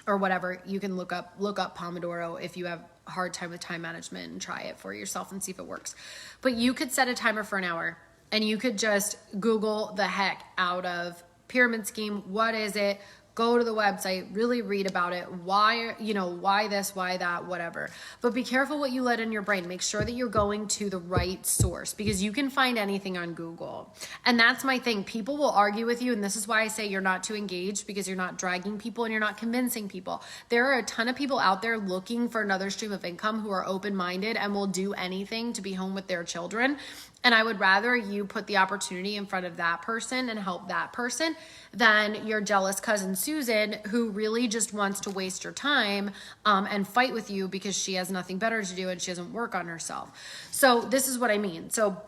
or whatever. You can look up Pomodoro if you have a hard time with time management, and try it for yourself and see if it works. But you could set a timer for an hour, and you could just Google the heck out of pyramid scheme. What is it? go to the website, really read about it. Why, why this, why that, whatever. But be careful what you let in your brain. Make sure that you're going to the right source, because you can find anything on Google. And that's my thing. People will argue with you. And this is why I say you're not too engaged, because you're not dragging people and you're not convincing people. There are a ton of people out there looking for another stream of income who are open-minded and will do anything to be home with their children. And I would rather you put the opportunity in front of that person and help that person than your jealous cousin Susan, who really just wants to waste your time and fight with you because she has nothing better to do and she doesn't work on herself. So this is what I mean. So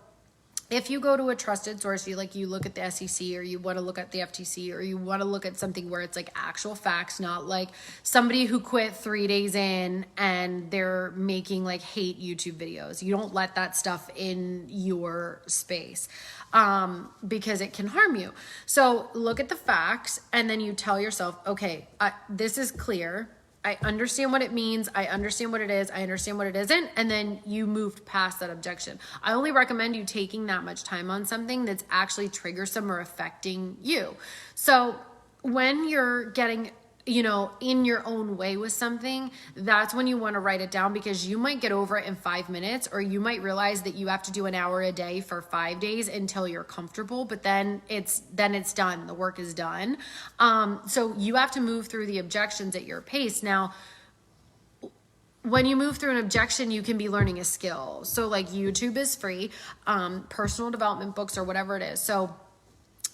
if you go to a trusted source, you look at the SEC, or you want to look at the FTC, or you want to look at something where it's like actual facts, not like somebody who quit 3 days in and they're making like hate YouTube videos. You don't let that stuff in your space because it can harm you. So look at the facts, and then you tell yourself, okay, this is clear. I understand what it means. I understand what it is. I understand what it isn't. And then you moved past that objection. I only recommend you taking that much time on something that's actually triggersome or affecting you. So when you're getting, in your own way with something, that's when you want to write it down, because you might get over it in 5 minutes, or you might realize that you have to do an hour a day for 5 days until you're comfortable, but then it's done. The work is done. So you have to move through the objections at your pace. Now, when you move through an objection, you can be learning a skill. So like YouTube is free, personal development books or whatever it is. So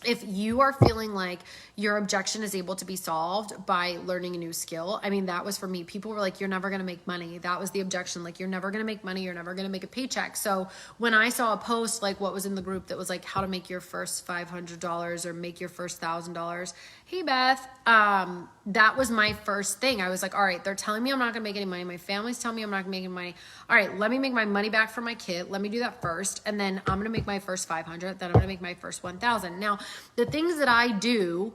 if you are feeling like your objection is able to be solved by learning a new skill, I mean, that was for me. People were like, you're never going to make money. That was the objection. Like, you're never going to make money. You're never going to make a paycheck. So when I saw a post, like what was in the group that was like how to make your first $500 or make your first $1,000. Hey, Beth, that was my first thing. I was like, all right, they're telling me I'm not going to make any money. My family's telling me I'm not going to make any money. All right, let me make my money back for my kid. Let me do that first. And then I'm going to make my first 500. Then I'm going to make my first 1,000. Now, the things that I do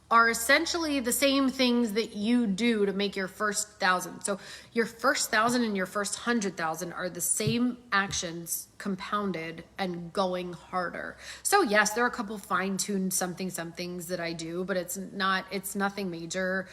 are essentially the same things that you do to make your first 1,000. So your first 1,000 and your first 100,000 are the same actions compounded and going harder. So yes, there are a couple fine-tuned somethings that I do, but it's nothing major.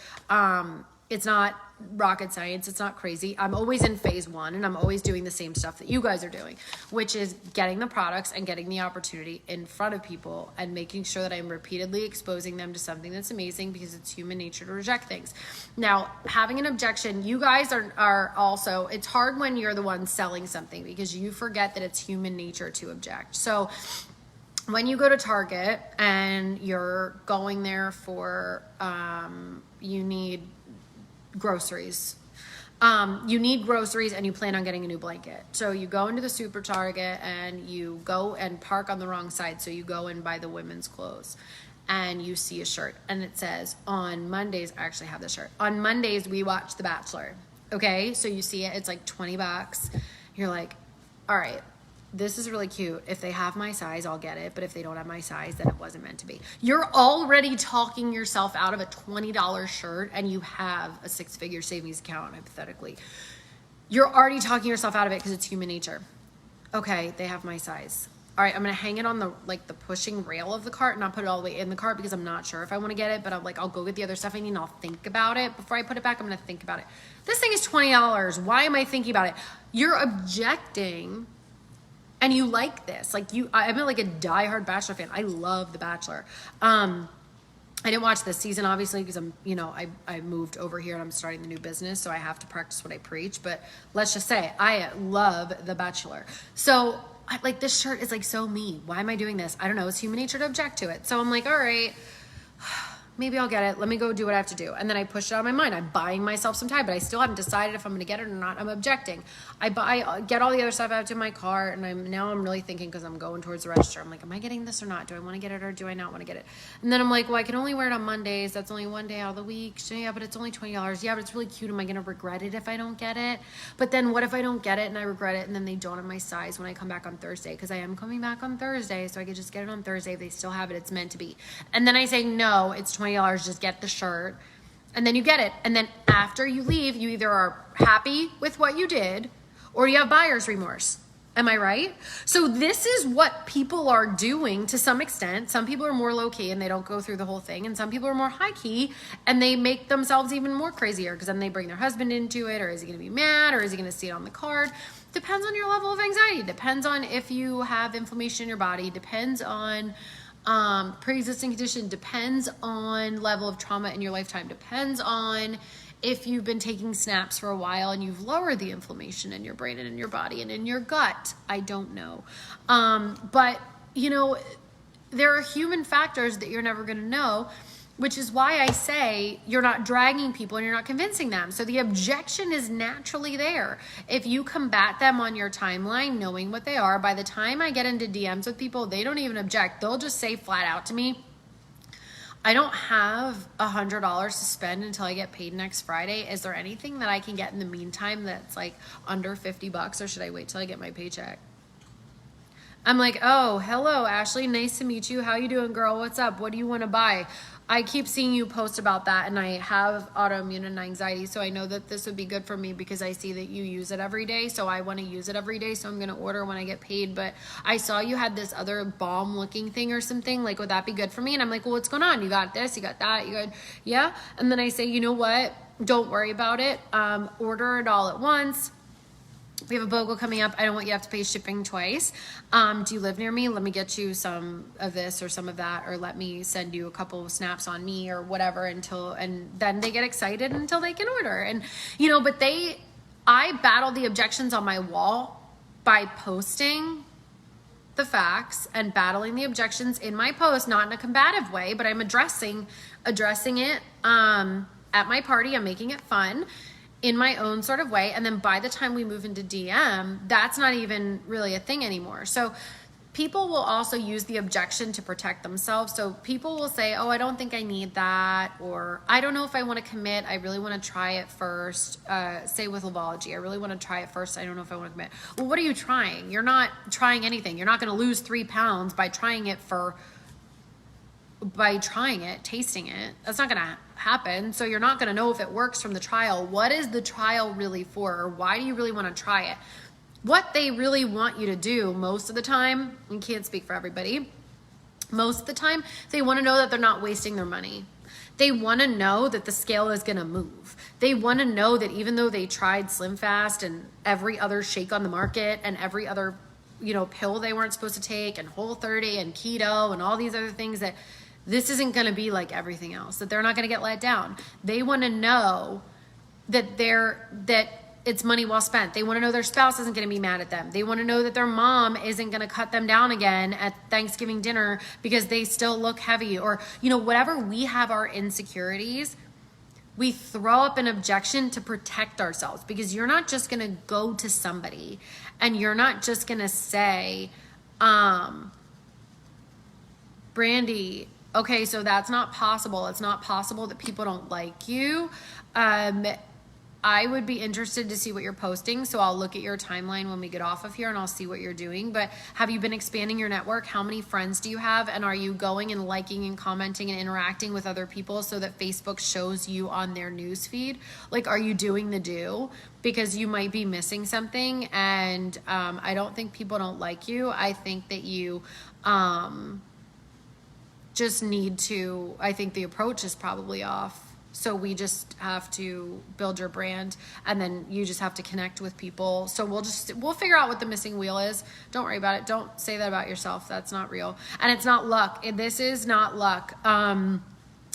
It's not rocket science. It's not crazy. I'm always in phase one, and I'm always doing the same stuff that you guys are doing, which is getting the products and getting the opportunity in front of people and making sure that I'm repeatedly exposing them to something that's amazing, because it's human nature to reject things. Now, having an objection, you guys are also, it's hard when you're the one selling something, because you forget that it's human nature to object. So when you go to Target and you're going there for, you need groceries. You need groceries and you plan on getting a new blanket. So you go into the super Target and you go and park on the wrong side. So you go and buy the women's clothes and you see a shirt and it says on Mondays, I actually have the shirt. On Mondays, we watch The Bachelor. Okay. So you see it, it's like $20. You're like, all right, this is really cute. If they have my size, I'll get it. But if they don't have my size, then it wasn't meant to be. You're already talking yourself out of a $20 shirt, and you have a 6-figure savings account, hypothetically. You're already talking yourself out of it because it's human nature. Okay, they have my size. All right, I'm going to hang it on the pushing rail of the cart and not put it all the way in the cart because I'm not sure if I want to get it, but I'll go get the other stuff I need and I'll think about it. Before I put it back, I'm going to think about it. This thing is $20. Why am I thinking about it? You're objecting. And you like this, I'm like a diehard Bachelor fan. I love The Bachelor. I didn't watch this season, obviously, because I moved over here and I'm starting the new business, so I have to practice what I preach. But let's just say I love The Bachelor. So this shirt is like so me. Why am I doing this? I don't know. It's human nature to object to it. So I'm like, all right, maybe I'll get it. Let me go do what I have to do. And then I push it out of my mind. I'm buying myself some time, but I still haven't decided if I'm going to get it or not. I'm objecting. I get all the other stuff out to my car, and I'm really thinking, because I'm going towards the register. I'm like, am I getting this or not? Do I want to get it or do I not want to get it? And then I'm like, well, I can only wear it on Mondays. That's only one day out of the week. So, yeah, but it's only $20. Yeah, but it's really cute. Am I going to regret it if I don't get it? But then what if I don't get it and I regret it and then they don't have my size when I come back on Thursday? Because I am coming back on Thursday, so I could just get it on Thursday. If they still have it, it's meant to be. And then I say, no, it's $20. Just get the shirt. And then you get it. And then after you leave, you either are happy with what you did or you have buyer's remorse. Am I right? So this is what people are doing to some extent. Some people are more low key and they don't go through the whole thing. And some people are more high key and they make themselves even more crazier because then they bring their husband into it, or is he going to be mad, or is he going to see it on the card? Depends on your level of anxiety. Depends on if you have inflammation in your body. Depends on pre-existing condition. Depends on level of trauma in your lifetime. Depends on if you've been taking snaps for a while and you've lowered the inflammation in your brain and in your body and in your gut. I don't know. But, you know, there are human factors that you're never going to know, which is why I say you're not dragging people and you're not convincing them. So the objection is naturally there. If you combat them on your timeline, knowing what they are, by the time I get into DMs with people, they don't even object. They'll just say flat out to me, I don't have $100 to spend until I get paid next Friday. Is there anything that I can get in the meantime that's like under $50, or should I wait till I get my paycheck? I'm like, oh, hello, Ashley. Nice to meet you. How you doing, girl? What's up? What do you want to buy? I keep seeing you post about that, and I have autoimmune and anxiety, so I know that this would be good for me because I see that you use it every day, so I want to use it every day, so I'm going to order when I get paid. But I saw you had this other balm-looking thing or something. Like, would that be good for me? And I'm like, well, what's going on? You got this, you got that, you got, yeah? And then I say, you know what? Don't worry about it. Order it all at once. We have a BOGO coming up. I don't want you to have to pay shipping twice. Do you live near me? Let me get you some of this or some of that, or let me send you a couple of snaps on me or whatever and then they get excited until they can order. And, you know, but I battle the objections on my wall by posting the facts and battling the objections in my post, not in a combative way, but I'm addressing it at my party. I'm making it fun in my own sort of way. And then by the time we move into DM, that's not even really a thing anymore. So people will also use the objection to protect themselves. So people will say, oh, I don't think I need that, or I don't know if I want to commit. I really want to try it first. Say with Lavology, I really want to try it first. I don't know if I want to commit. Well, what are you trying? You're not trying anything. You're not going to lose 3 pounds by trying it, tasting it. That's not going to happen. So you're not going to know if it works from the trial. What is the trial really for? Or why do you really want to try it? What they really want you to do most of the time, and can't speak for everybody, most of the time, they want to know that they're not wasting their money. They want to know that the scale is going to move. They want to know that even though they tried Slim Fast and every other shake on the market and every other, you know, pill they weren't supposed to take, and Whole30 and keto and all these other things, that this isn't going to be like everything else, that they're not going to get let down. They want to know that it's money well spent. They want to know their spouse isn't going to be mad at them. They want to know that their mom isn't going to cut them down again at Thanksgiving dinner because they still look heavy, or, you know, whatever we have our insecurities, we throw up an objection to protect ourselves, because you're not just going to go to somebody and you're not just going to say, Brandy, okay, so that's not possible. It's not possible that people don't like you. I would be interested to see what you're posting, so I'll look at your timeline when we get off of here and I'll see what you're doing. But have you been expanding your network? How many friends do you have? And are you going and liking and commenting and interacting with other people so that Facebook shows you on their news feed? Like, are you doing the do? Because you might be missing something. And I don't think people don't like you. I think that you just need to, I think the approach is probably off. So we just have to build your brand, and then you just have to connect with people. So we'll figure out what the missing wheel is. Don't worry about it. Don't say that about yourself. That's not real. And it's not luck. This is not luck.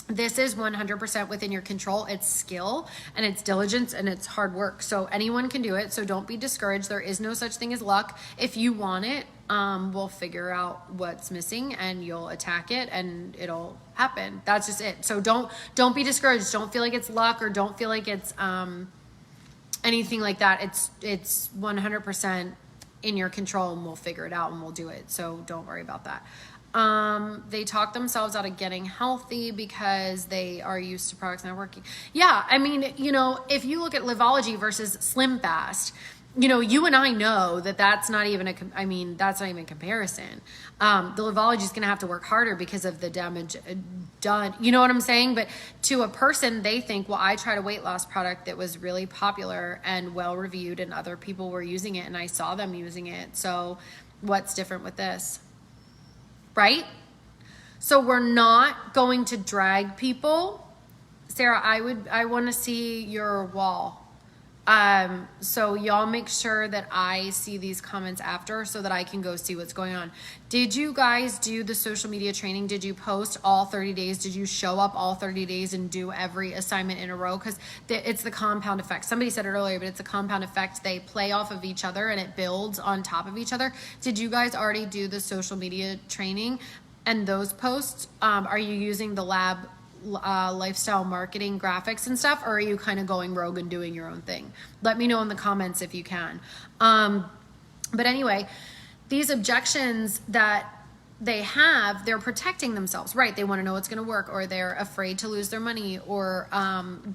This is 100% within your control. It's skill and it's diligence and it's hard work. So anyone can do it. So don't be discouraged. There is no such thing as luck. If you want it, we'll figure out what's missing and you'll attack it and it'll happen. That's just it. So don't be discouraged. Don't feel like it's luck, or don't feel like it's anything like that. It's 100% in your control, and we'll figure it out and we'll do it. So don't worry about that. They talk themselves out of getting healthy because they are used to products not working. Yeah, I mean, you know, if you look at Livology versus Slim Fast, you know, you and I know that that's not even that's not even a comparison. The Lavology is going to have to work harder because of the damage done. You know what I'm saying? But to a person, they think, well, I tried a weight loss product that was really popular and well reviewed, and other people were using it, and I saw them using it. So what's different with this? Right? So we're not going to drag people. Sarah, I want to see your wall. So y'all make sure that I see these comments after so that I can go see what's going on. Did you guys do the social media training? Did you post all 30 days? Did you show up all 30 days and do every assignment in a row? Because it's the compound effect. Somebody said it earlier, but it's a compound effect. They play off of each other and it builds on top of each other. Did you guys already do the social media training and those posts? Are you using the lab lifestyle marketing graphics and stuff, or are you kind of going rogue and doing your own thing? Let me know in the comments if you can. But anyway, these objections that they have, they're protecting themselves, right? They want to know what's going to work, or they're afraid to lose their money, or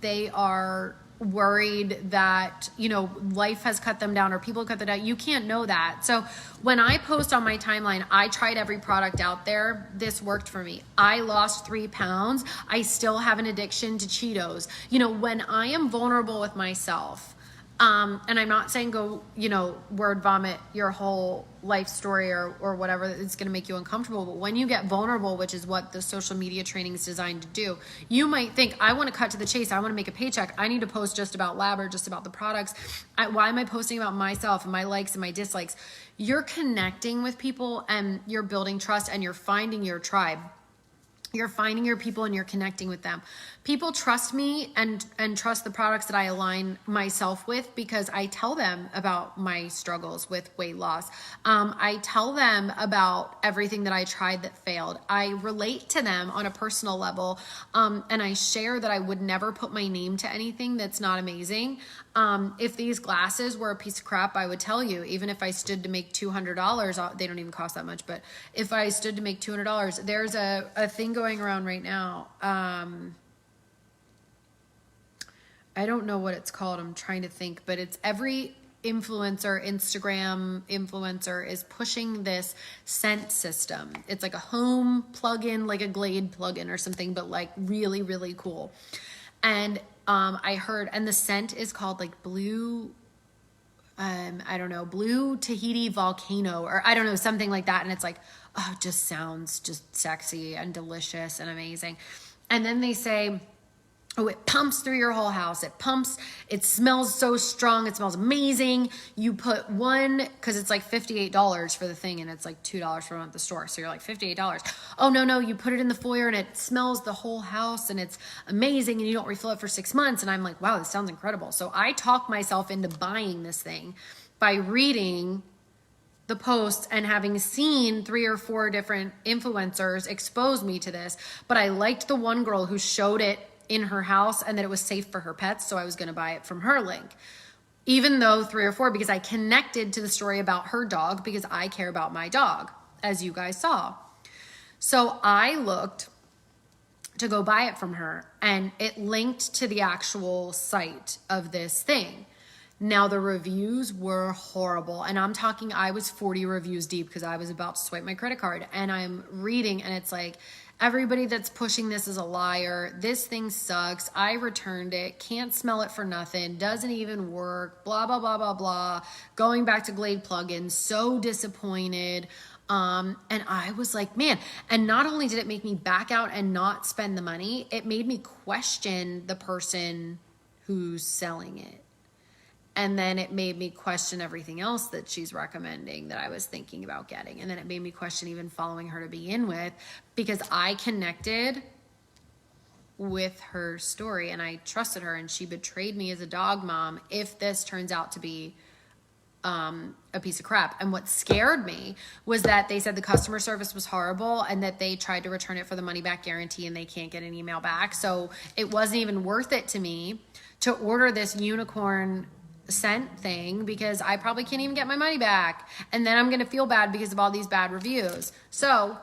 they are worried that, you know, life has cut them down or people cut them down. You can't know that. So when I post on my timeline, I tried every product out there. This worked for me. I lost 3 pounds. I still have an addiction to Cheetos. You know, when I am vulnerable with myself, and I'm not saying go, you know, word vomit your whole life story or whatever it's going to make you uncomfortable. But when you get vulnerable, which is what the social media training is designed to do, you might think, I want to cut to the chase. I want to make a paycheck. I need to post just about lab or just about the products. Why am I posting about myself and my likes and my dislikes? You're connecting with people and you're building trust and you're finding your tribe. You're finding your people and you're connecting with them. People trust me and trust the products that I align myself with because I tell them about my struggles with weight loss. I tell them about everything that I tried that failed. I relate to them on a personal level, and I share that I would never put my name to anything that's not amazing. If these glasses were a piece of crap, I would tell you, even if I stood to make $200, they don't even cost that much, but if I stood to make $200, there's a thing going around right now. I don't know what it's called. I'm trying to think, but it's every influencer, Instagram influencer is pushing this scent system. It's like a home plug-in, like a Glade plug-in or something, but like really, really cool. And I heard, and the scent is called like blue, I don't know, blue Tahiti volcano, or I don't know, something like that. And it's like, oh, it just sounds just sexy and delicious and amazing. And then they say, oh, it pumps through your whole house. It pumps, it smells so strong. It smells amazing. You put one, because it's like $58 for the thing, and it's like $2 for one at the store. So you're like, $58. Oh, no, you put it in the foyer, and it smells the whole house, and it's amazing, and you don't refill it for 6 months. And I'm like, wow, this sounds incredible. So I talk myself into buying this thing by reading the posts and having seen 3 or 4 different influencers expose me to this. But I liked the one girl who showed it in her house and that it was safe for her pets, so I was going to buy it from her link. Even though 3 or 4, because I connected to the story about her dog because I care about my dog, as you guys saw. So I looked to go buy it from her, and it linked to the actual site of this thing. Now the reviews were horrible, and I'm talking, I was 40 reviews deep because I was about to swipe my credit card, and I'm reading, and it's like, everybody that's pushing this is a liar. This thing sucks. I returned it. Can't smell it for nothing. Doesn't even work. Blah, blah, blah, blah, blah. Going back to Glade plugins. So disappointed. And I was like, man. And not only did it make me back out and not spend the money, it made me question the person who's selling it. And then it made me question everything else that she's recommending that I was thinking about getting. And then it made me question even following her to begin with, because I connected with her story and I trusted her, and she betrayed me as a dog mom if this turns out to be a piece of crap. And what scared me was that they said the customer service was horrible and that they tried to return it for the money back guarantee and they can't get an email back. So it wasn't even worth it to me to order this unicorn scent thing because I probably can't even get my money back, and then I'm gonna feel bad because of all these bad reviews. So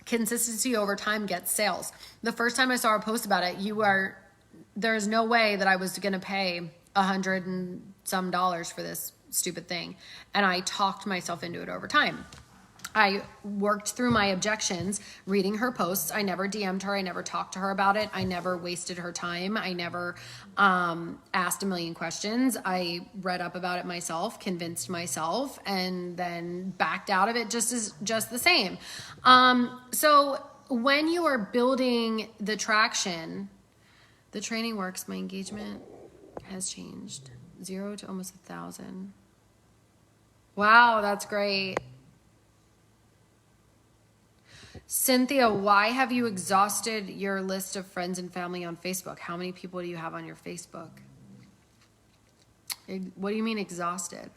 consistency over time gets sales. The first time I saw a post about it, you are there's no way that I was going to pay $100 and some for this stupid thing. And I talked myself into it over time. I worked through my objections, reading her posts. I never DM'd her. I never talked to her about it. I never wasted her time. I never asked a million questions. I read up about it myself, convinced myself, and then backed out of it just the same. So when you are building the traction, the training works. My engagement has changed 0 to almost 1,000. Wow, that's great. Cynthia, why have you exhausted your list of friends and family on Facebook? How many people do you have on your Facebook? What do you mean exhausted?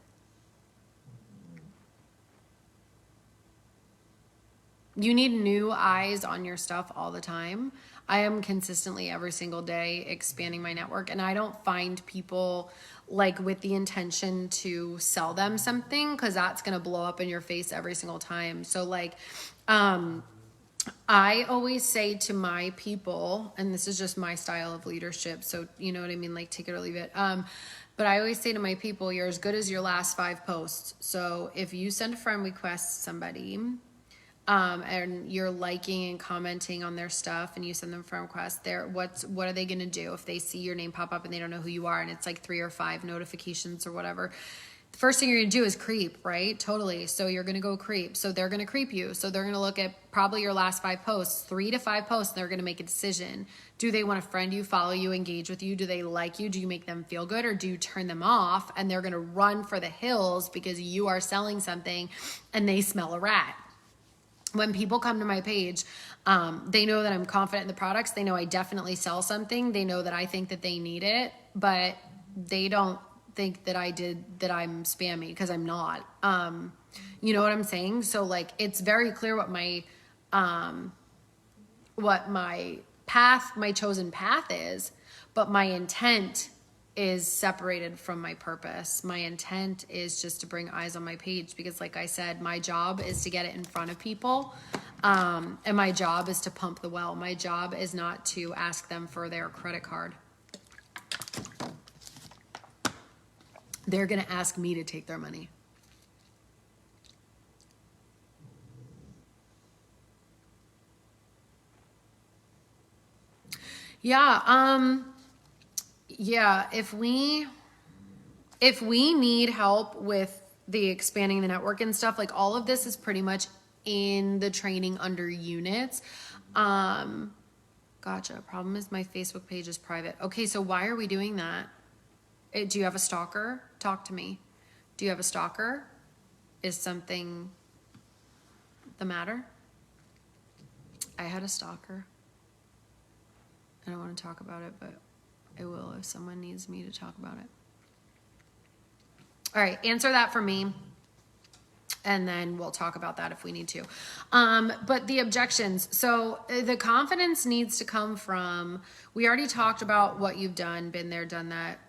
You need new eyes on your stuff all the time. I am consistently every single day expanding my network, and I don't find people like with the intention to sell them something, because that's going to blow up in your face every single time. So like, I always say to my people, and this is just my style of leadership, so you know what I mean, like take it or leave it. But I always say to my people, you're as good as your last 5 posts. So if you send a friend request to somebody, and you're liking and commenting on their stuff and you send them friend requests, what are they going to do if they see your name pop up and they don't know who you are and it's like 3 or 5 notifications or whatever? The first thing you're going to do is creep, right? Totally. So you're going to go creep. So they're going to creep you. So they're going to look at probably your last 5 posts, 3 to 5 posts, and they're going to make a decision. Do they want to friend you, follow you, engage with you? Do they like you? Do you make them feel good, or do you turn them off and they're going to run for the hills because you are selling something and they smell a rat? When people come to my page, they know that I'm confident in the products. They know I definitely sell something. They know that I think that they need it, but they don't think that I'm spammy, because I'm not. You know what I'm saying? So like, it's very clear what my chosen path is, but my intent is separated from my purpose. My intent is just to bring eyes on my page, because like I said, my job is to get it in front of people. And my job is to pump the well. My job is not to ask them for their credit card. They're going to ask me to take their money. Yeah. Yeah, if we need help with the expanding the network and stuff, like all of this is pretty much in the training under units. Gotcha. Problem is my Facebook page is private. Okay, so why are we doing that? Do you have a stalker? Talk to me. Do you have a stalker? Is something the matter? I had a stalker. I don't want to talk about it, but I will if someone needs me to talk about it. All right, answer that for me, and then we'll talk about that if we need to. But the objections. So the confidence needs to come from, we already talked about what you've done, been there, done that.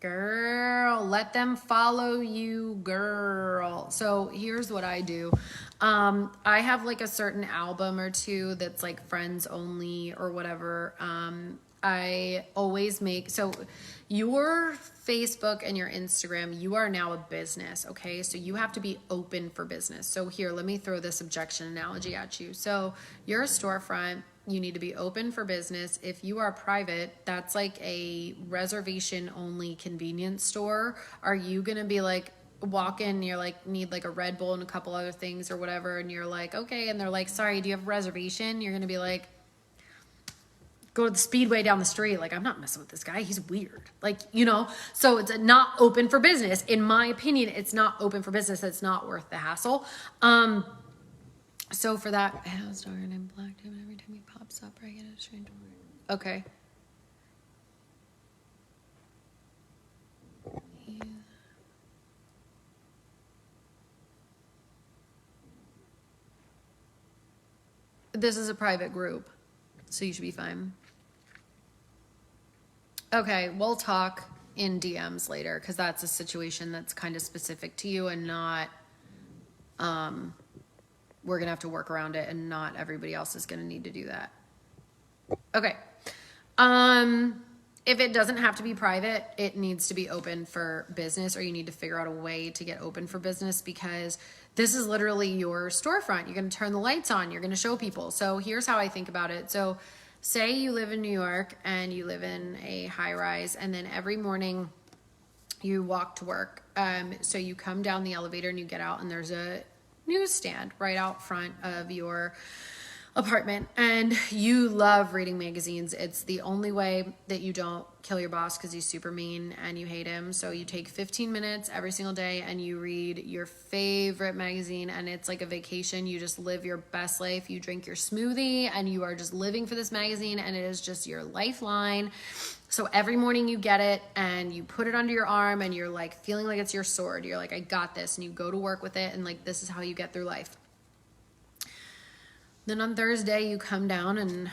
Girl, let them follow you, girl. So here's what I do. I have like a certain album or 2 that's like friends only or whatever. I always so your Facebook and your Instagram, you are now a business, okay? So you have to be open for business. So here, let me throw this objection analogy at you. So you're a storefront. You need to be open for business. If you are private, that's like a reservation only convenience store. Are you going to be like, walk in, you're like, need like a Red Bull and a couple other things or whatever, and you're like, okay, and they're like, sorry, do you have a reservation? You're going to be like, go to the Speedway down the street. Like, I'm not messing with this guy. He's weird. Like, you know, so it's not open for business. In my opinion, it's not open for business. It's not worth the hassle. So for that, I have a star and I'm black him, and every time he pops up, I get a strange word. Okay. This is a private group, so you should be fine. Okay, we'll talk in DMs later, because that's a situation that's kind of specific to you and not, we're going to have to work around it, and not everybody else is going to need to do that. Okay. If it doesn't have to be private, it needs to be open for business, or you need to figure out a way to get open for business, because this is literally your storefront. You're going to turn the lights on. You're going to show people. So here's how I think about it. So say you live in New York and you live in a high rise, and then every morning you walk to work. So you come down the elevator and you get out, and there's a newsstand right out front of your apartment, and you love reading magazines. It's the only way that you don't kill your boss, because he's super mean and you hate him. So you take 15 minutes every single day and you read your favorite magazine, and it's like a vacation. You just live your best life. You drink your smoothie and you are just living for this magazine, and it is just your lifeline. So every morning you get it and you put it under your arm, and you're like feeling like it's your sword. You're like, I got this. And you go to work with it, and like, this is how you get through life. Then on Thursday you come down and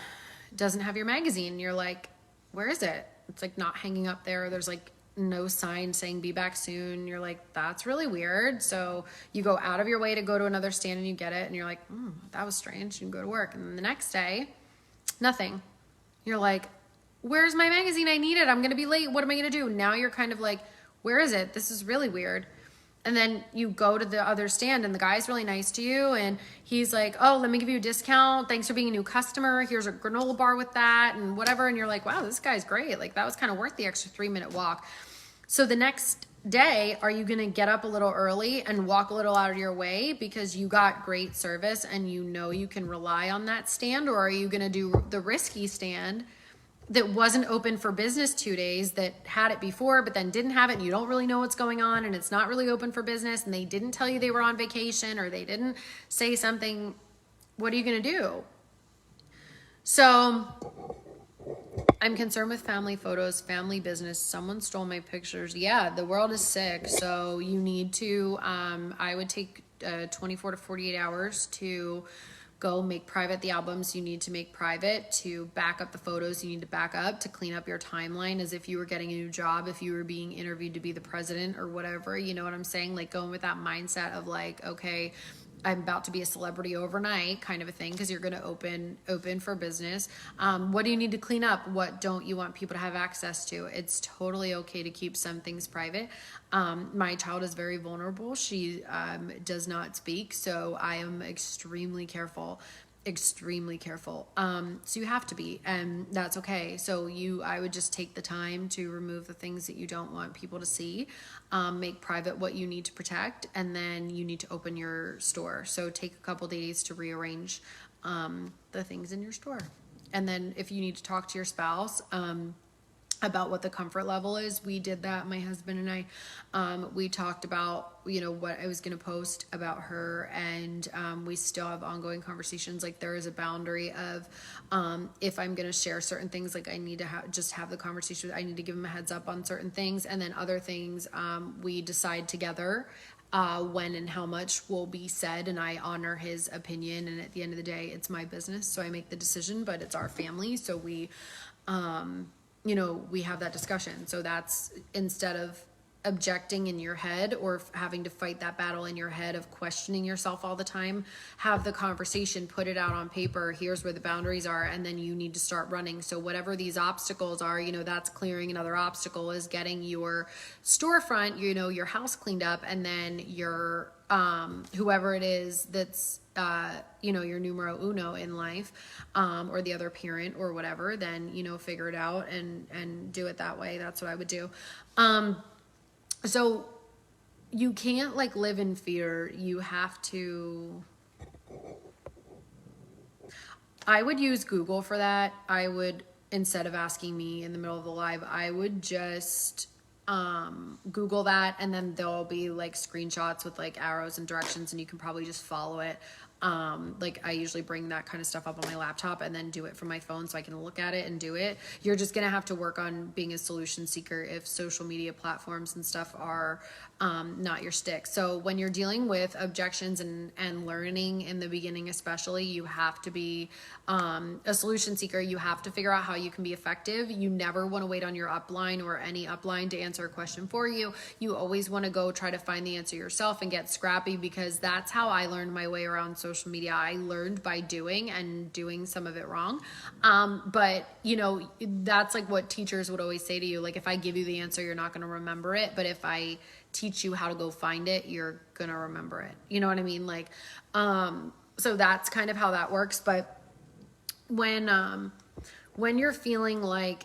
it doesn't have your magazine. You're like, where is it? It's like not hanging up there. There's like no sign saying be back soon. You're like, that's really weird. So you go out of your way to go to another stand and you get it, and you're like, that was strange. You go to work, and then the next day, nothing. You're like, where's my magazine? I need it. I'm going to be late. What am I going to do? Now you're kind of like, where is it? This is really weird. And then you go to the other stand, and the guy's really nice to you, and he's like, oh, let me give you a discount. Thanks for being a new customer. Here's a granola bar with that and whatever. And you're like, wow, this guy's great. Like, that was kind of worth the extra 3-minute walk. So the next day, are you going to get up a little early and walk a little out of your way because you got great service and you know you can rely on that stand? Or are you going to do the risky stand that wasn't open for business 2 days, that had it before but then didn't have it, and you don't really know what's going on, and it's not really open for business, and they didn't tell you they were on vacation, or they didn't say something? What are you going to do? So I'm concerned with family photos, family business. Someone stole my pictures. Yeah, the world is sick. So you need to, I would take 24 to 48 hours to go make private the albums you need to make private, to back up the photos you need to back up, to clean up your timeline as if you were getting a new job, if you were being interviewed to be the president or whatever. You know what I'm saying? Like, going with that mindset of like, okay, I'm about to be a celebrity overnight kind of a thing, because you're going to open for business. What do you need to clean up? What don't you want people to have access to? It's totally okay to keep some things private. My child is very vulnerable. She does not speak, so I am extremely careful. So you have to be, and that's okay. So I would just take the time to remove the things that you don't want people to see, make private what you need to protect, and then you need to open your store. So take a couple days to rearrange the things in your store. And then if you need to talk to your spouse about what the comfort level is, we did that. My husband and I, we talked about, what I was going to post about her, and we still have ongoing conversations. Like, there is a boundary of if I'm going to share certain things, like I need to just have the conversation. I need to give him a heads up on certain things, and then other things we decide together when and how much will be said, and I honor his opinion. And at the end of the day, it's my business, so I make the decision, but it's our family, so we we have that discussion. So that's, instead of objecting in your head or having to fight that battle in your head of questioning yourself all the time, have the conversation, put it out on paper. Here's where the boundaries are, and then you need to start running. So whatever these obstacles are, that's clearing. Another obstacle is getting your storefront, your house cleaned up, and then your whoever it is that's your numero uno in life, or the other parent or whatever, then figure it out and do it that way. That's what I would do. So you can't live in fear. You have to, I would use Google for that. I would, instead of asking me in the middle of the live, I would just Google that, and then there'll be screenshots with arrows and directions, and you can probably just follow it. I usually bring that kind of stuff up on my laptop and then do it from my phone so I can look at it and do it. You're just going to have to work on being a solution seeker if social media platforms and stuff are not your stick. So when you're dealing with objections and learning in the beginning, especially, you have to be a solution seeker. You have to figure out how you can be effective. You never want to wait on your upline or any upline to answer a question for you. You always want to go try to find the answer yourself and get scrappy, because that's how I learned my way around social social media. I learned by doing and doing some of it wrong. But you know, that's like what teachers would always say to you. Like, if I give you the answer, you're not going to remember it. But if I teach you how to go find it, you're going to remember it. You know what I mean? Like, so that's kind of how that works. But when you're feeling like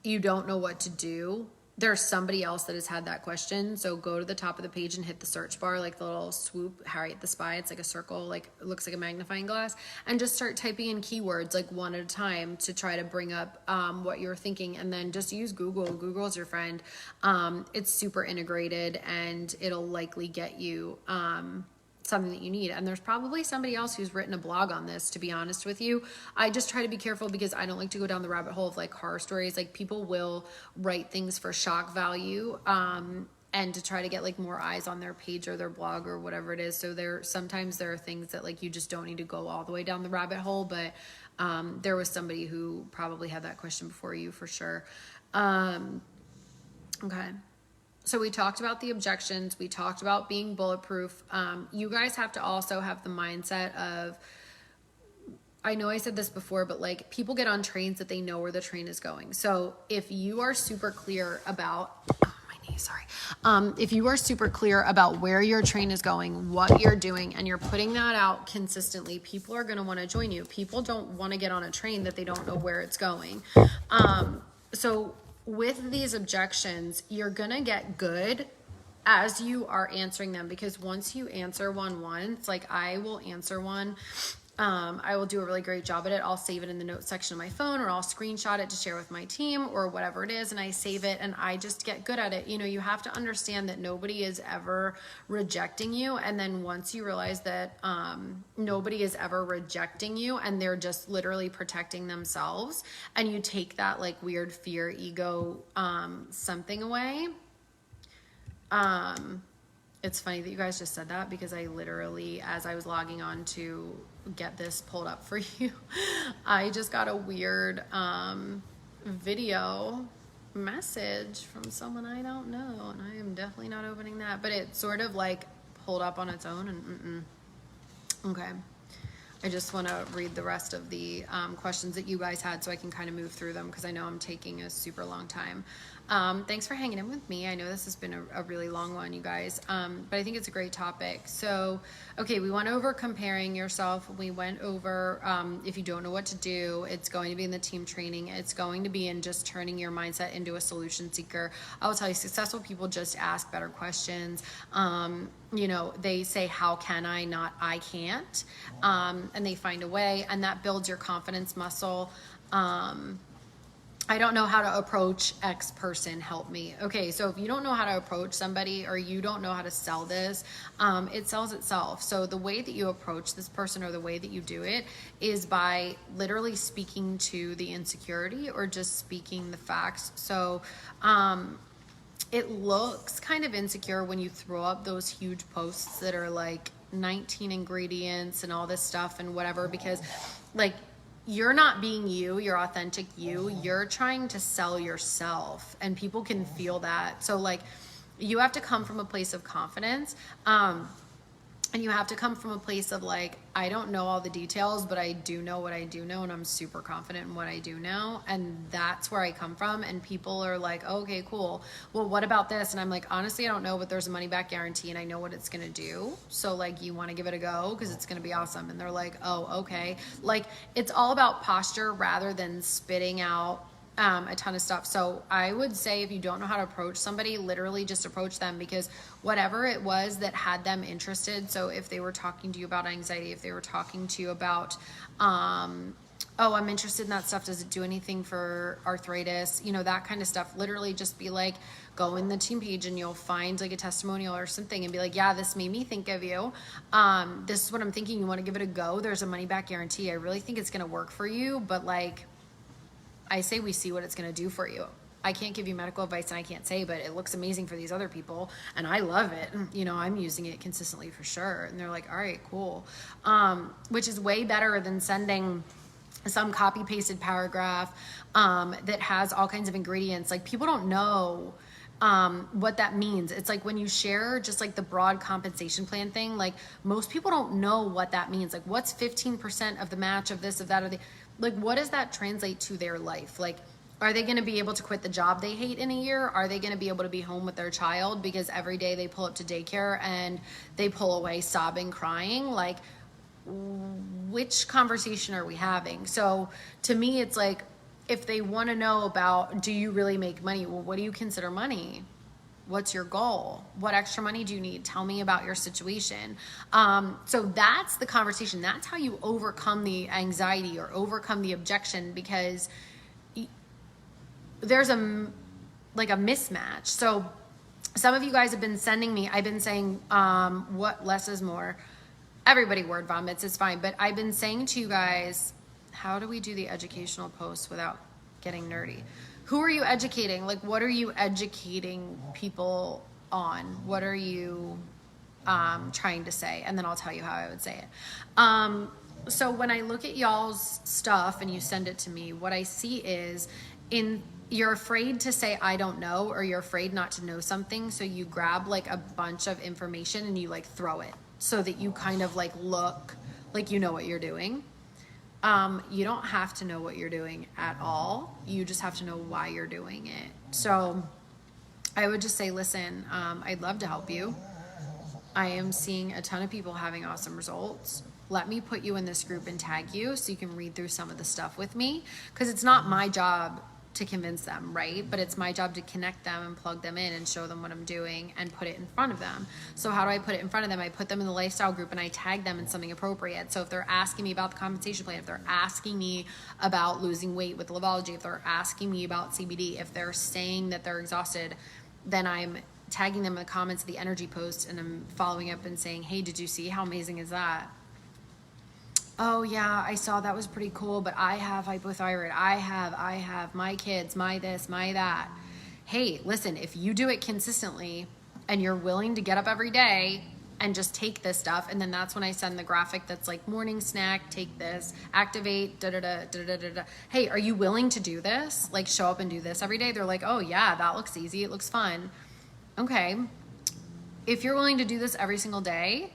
you don't know what to do, there's somebody else that has had that question. So go to the top of the page and hit the search bar, like the little swoop, Harriet the Spy. It's like a circle, like it looks like a magnifying glass, and just start typing in keywords like one at a time to try to bring up what you're thinking. And then just use Google. Google's your friend. It's super integrated, and it'll likely get you something that you need. And there's probably somebody else who's written a blog on this, to be honest with you. I just try to be careful because I don't like to go down the rabbit hole of like horror stories. Like, people will write things for shock value, and to try to get like more eyes on their page or their blog or whatever it is. So sometimes there are things that like you just don't need to go all the way down the rabbit hole. But there was somebody who probably had that question before you for sure. Okay. So we talked about the objections. We talked about being bulletproof. You guys have to also have the mindset of, I know I said this before, but like, people get on trains that they know where the train is going. So if you are super clear about, if you are super clear about where your train is going, what you're doing, and you're putting that out consistently, people are going to want to join you. People don't want to get on a train that they don't know where it's going. So with these objections, you're going to get good as you are answering them, because once you answer one once, like I will answer one, I will do a really great job at it. I'll save it in the notes section of my phone, or I'll screenshot it to share with my team or whatever it is. And I save it and I just get good at it. You know, you have to understand that nobody is ever rejecting you. And then once you realize that, nobody is ever rejecting you and they're just literally protecting themselves, and you take that like weird fear, ego, something away. It's funny that you guys just said that, because I literally, as I was logging on to get this pulled up for you, I just got a weird video message from someone I don't know, and I am definitely not opening that, but it sort of like pulled up on its own, and okay. I just want to read the rest of the questions that you guys had so I can kind of move through them, because I know I'm taking a super long time. Thanks for hanging in with me. I know this has been a really long one, you guys, but I think it's a great topic. So, okay, we went over comparing yourself. We went over, if you don't know what to do, it's going to be in the team training. It's going to be in just turning your mindset into a solution seeker. I will tell you, successful people just ask better questions. You know, they say, how can I, not I can't, and they find a way, and that builds your confidence muscle. I don't know how to approach X person, help me. Okay, so if you don't know how to approach somebody, or you don't know how to sell this, it sells itself. So the way that you approach this person, or the way that you do it, is by literally speaking to the insecurity, or just speaking the facts. So it looks kind of insecure when you throw up those huge posts that are like 19 ingredients and all this stuff and whatever, because like, you're not being you, your authentic you. You're trying to sell yourself, and people can feel that. So like, you have to come from a place of confidence. And you have to come from a place of like, I don't know all the details, but I do know what I do know, and I'm super confident in what I do know. And that's where I come from. And people are like, oh, okay, cool. Well, what about this? And I'm like, honestly, I don't know, but there's a money back guarantee and I know what it's going to do. So like, you want to give it a go because it's going to be awesome. And they're like, oh, okay. Like, it's all about posture rather than spitting out a ton of stuff. So I would say, if you don't know how to approach somebody, literally just approach them, because whatever it was that had them interested. So if they were talking to you about anxiety, if they were talking to you about, oh, I'm interested in that stuff, does it do anything for arthritis? You know, that kind of stuff. Literally just be like, go in the team page and you'll find like a testimonial or something and be like, yeah, this made me think of you. This is what I'm thinking. You want to give it a go? There's a money back guarantee. I really think it's going to work for you, but like, I say we see what it's going to do for you. I can't give you medical advice and I can't say, but it looks amazing for these other people and I love it. You know, I'm using it consistently for sure. And they're like, all right, cool. Which is way better than sending some copy pasted paragraph that has all kinds of ingredients. Like, people don't know what that means. It's like when you share just like the broad compensation plan thing, like most people don't know what that means. Like what's 15% of the match of this, of that, of the, like, what does that translate to their life? Like, are they going to be able to quit the job they hate in a year? Are they going to be able to be home with their child because every day they pull up to daycare and they pull away sobbing, crying? Like, which conversation are we having? So to me, it's like, if they want to know about, do you really make money? Well, what do you consider money? What's your goal? What extra money do you need? Tell me about your situation. So that's the conversation. That's how you overcome the anxiety or overcome the objection, because there's a mismatch. So some of you guys have been sending me, I've been saying, what less is more. Everybody word vomits, it's fine. But I've been saying to you guys, how do we do the educational posts without getting nerdy? Who are you educating? Like, what are you educating people on? What are you trying to say? And then I'll tell you how I would say it. So when I look at y'all's stuff and you send it to me, what I see is you're afraid to say, I don't know, or you're afraid not to know something. So you grab like a bunch of information and you like throw it so that you kind of like look like you know what you're doing. You don't have to know what you're doing at all. You just have to know why you're doing it. So I would just say, listen, I'd love to help you. I am seeing a ton of people having awesome results. Let me put you in this group and tag you so you can read through some of the stuff with me, because it's not my job to convince them, right? But it's my job to connect them and plug them in and show them what I'm doing and put it in front of them. So how do I put it in front of them? I put them in the lifestyle group and I tag them in something appropriate. So if they're asking me about the compensation plan, if they're asking me about losing weight with Livology, if they're asking me about CBD, if they're saying that they're exhausted, then I'm tagging them in the comments of the energy post and I'm following up and saying, hey, did you see? How amazing is that? Oh yeah, I saw, that was pretty cool, but I have hypothyroid. I have my kids, my this, my that. Hey, listen, if you do it consistently and you're willing to get up every day and just take this stuff, and then that's when I send the graphic that's like morning snack, take this, activate, da-da-da. Hey, are you willing to do this? Like show up and do this every day? They're like, oh yeah, that looks easy. It looks fun. Okay. If you're willing to do this every single day,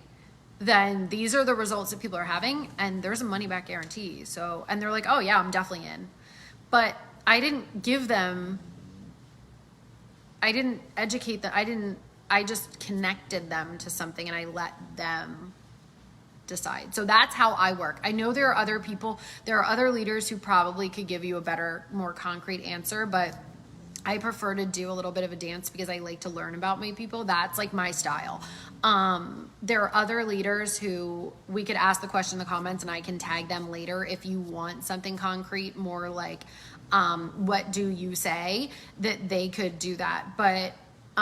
then these are the results that people are having, and there's a money back guarantee. So, and they're like, oh yeah, I'm definitely in. But I didn't give them, I didn't educate them. I just connected them to something and I let them decide. So that's how I work. I know there are other people, there are other leaders who probably could give you a better, more concrete answer, but I prefer to do a little bit of a dance because I like to learn about my people. That's like my style. There are other leaders who we could ask the question in the comments and I can tag them later if you want something concrete, more like, what do you say, that they could do that. But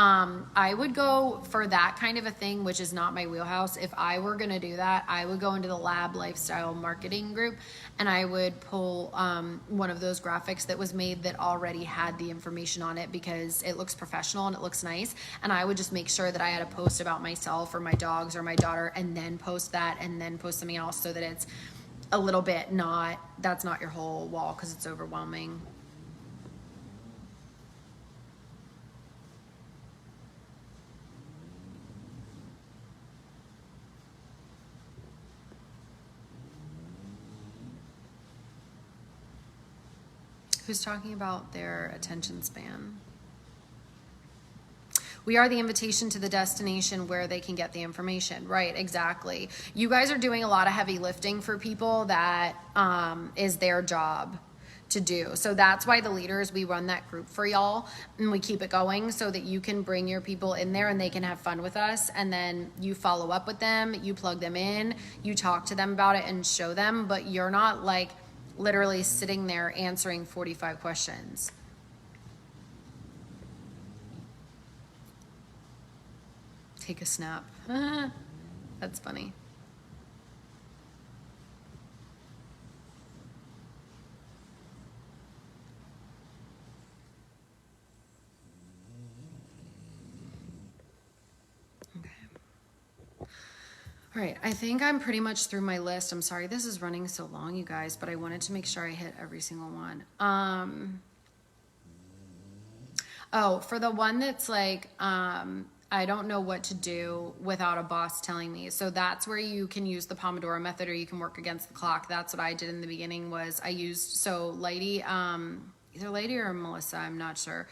I would go for that kind of a thing, which is not my wheelhouse. If I were going to do that, I would go into the lab lifestyle marketing group and I would pull one of those graphics that was made that already had the information on it because it looks professional and it looks nice. And I would just make sure that I had a post about myself or my dogs or my daughter and then post that and then post something else so that it's a little bit that's not your whole wall because it's overwhelming. Who's talking about their attention span? We are the invitation to the destination where they can get the information. Right, exactly. You guys are doing a lot of heavy lifting for people that is their job to do. So that's why the leaders, we run that group for y'all and we keep it going so that you can bring your people in there and they can have fun with us. And then you follow up with them, you plug them in, you talk to them about it and show them, but you're not like literally sitting there answering 45 questions. Take a snap. That's funny. Okay. All right, I think I'm pretty much through my list. I'm sorry this is running so long, you guys, but I wanted to make sure I hit every single one. Oh, for the one that's like, I don't know what to do without a boss telling me. So that's where you can use the Pomodoro method, or you can work against the clock. That's what I did in the beginning. Was I used, so Lady, either Lady or Melissa, I'm not sure.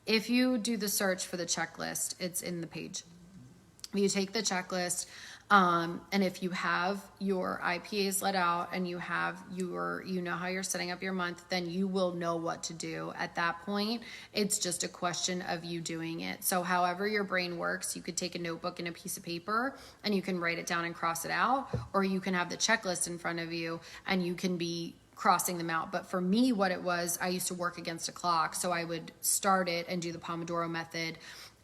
If you do the search for the checklist, it's in the page. You take the checklist, and if you have your IPAs let out and you have your, you know how you're setting up your month, then you will know what to do. At that point, it's just a question of you doing it. So however your brain works, you could take a notebook and a piece of paper and you can write it down and cross it out, or you can have the checklist in front of you and you can be crossing them out. But for me, what it was, I used to work against a clock. So I would start it and do the Pomodoro method.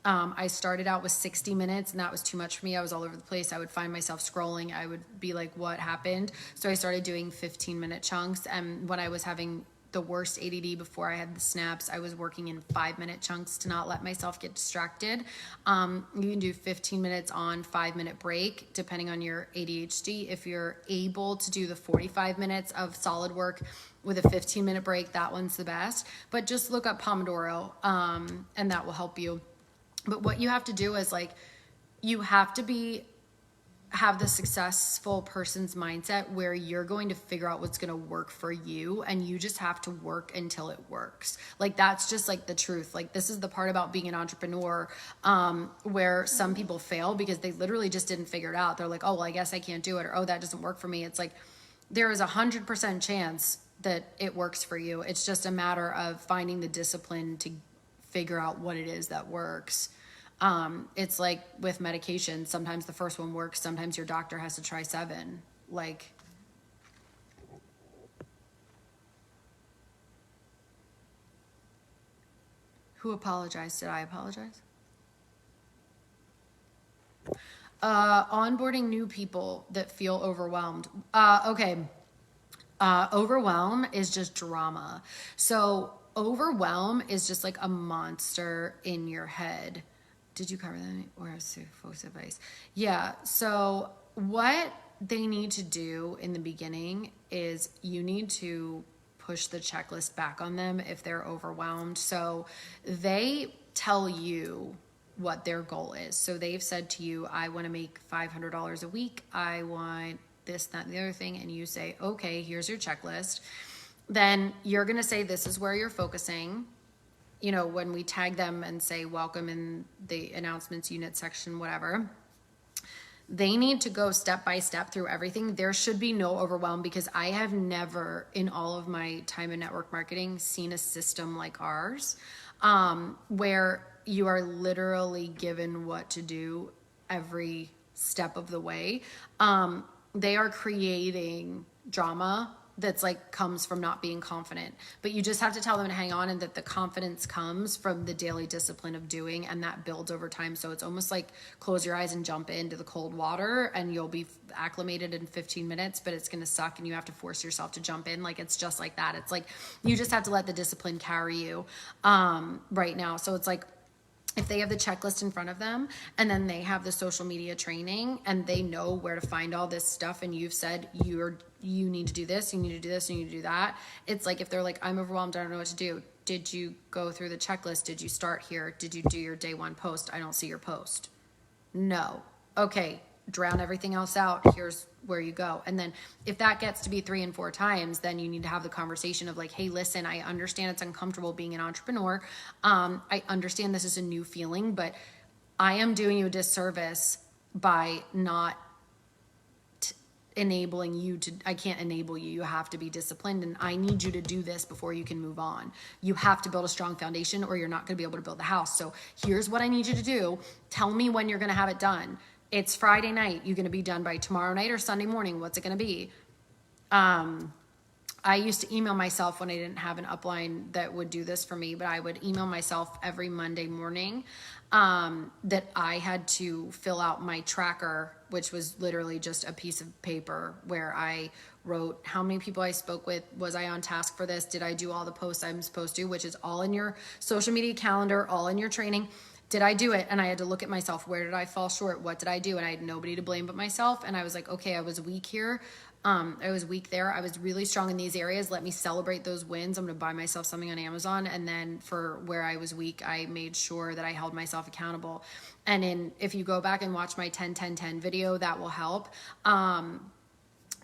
I started out with 60 minutes and that was too much for me. I was all over the place. I would find myself scrolling. I would be like, what happened? So I started doing 15-minute chunks. And when I was having the worst ADD before I had the snaps, I was working in 5-minute chunks to not let myself get distracted. You can do 15 minutes on, 5-minute break, depending on your ADHD. If you're able to do the 45 minutes of solid work with a 15-minute break, that one's the best. But just look up Pomodoro, and that will help you. But what you have to do is, like, you have to have the successful person's mindset where you're going to figure out what's going to work for you, and you just have to work until it works. Like, that's just like the truth. Like, this is the part about being an entrepreneur, where some people fail because they literally just didn't figure it out. They're like, oh, well, I guess I can't do it, or, oh, that doesn't work for me. It's like, there is 100% chance that it works for you. It's just a matter of finding the discipline to figure out what it is that works. It's like with medication. Sometimes the first one works. Sometimes your doctor has to try 7. Like, who apologized? Did I apologize? Onboarding new people that feel overwhelmed. Okay. Overwhelm is just drama. So overwhelm is just like a monster in your head. Did you cover that, or folks' advice? Yeah. So what they need to do in the beginning is you need to push the checklist back on them if they're overwhelmed. So they tell you what their goal is. So they've said to you, I want to make $500 a week. I want this, that, and the other thing. And you say, okay, here's your checklist. Then you're going to say, this is where you're focusing. You know, when we tag them and say welcome in the announcements unit section, whatever, they need to go step by step through everything. There should be no overwhelm, because I have never in all of my time in network marketing seen a system like ours, where you are literally given what to do every step of the way. They are creating drama that's like comes from not being confident, but you just have to tell them to hang on, and that the confidence comes from the daily discipline of doing, and that builds over time. So it's almost like close your eyes and jump into the cold water, and you'll be acclimated in 15 minutes, but it's going to suck and you have to force yourself to jump in. Like, it's just like that. It's like, you just have to let the discipline carry you, right now. So it's like, if they have the checklist in front of them, and then they have the social media training, and they know where to find all this stuff, and you've said you need to do this, you need to do this, you need to do that. It's like, if they're like, I'm overwhelmed, I don't know what to do. Did you go through the checklist? Did you start here? Did you do your day 1 post? I don't see your post. No. Okay. Drown everything else out. Here's where you go. And then if that gets to be 3 and 4 times, then you need to have the conversation of like, hey, listen, I understand it's uncomfortable being an entrepreneur. I understand this is a new feeling, but I am doing you a disservice by not enabling you to, I can't enable you. You have to be disciplined, and I need you to do this before you can move on. You have to build a strong foundation, or you're not going to be able to build the house. So here's what I need you to do. Tell me when you're going to have it done. It's Friday night. You're going to be done by tomorrow night or Sunday morning. What's it going to be? I used to email myself when I didn't have an upline that would do this for me, but I would email myself every Monday morning, that I had to fill out my tracker, which was literally just a piece of paper where I wrote how many people I spoke with. Was I on task for this? Did I do all the posts I'm supposed to, which is all in your social media calendar, all in your training. did I do it? And I had to look at myself. Where did I fall short? What did I do? And I had nobody to blame but myself. And I was like, okay, I was weak here. I was weak there. I was really strong in these areas. Let me celebrate those wins. I'm going to buy myself something on Amazon. And then for where I was weak, I made sure that I held myself accountable. And if you go back and watch my 10-10-10 video, that will help.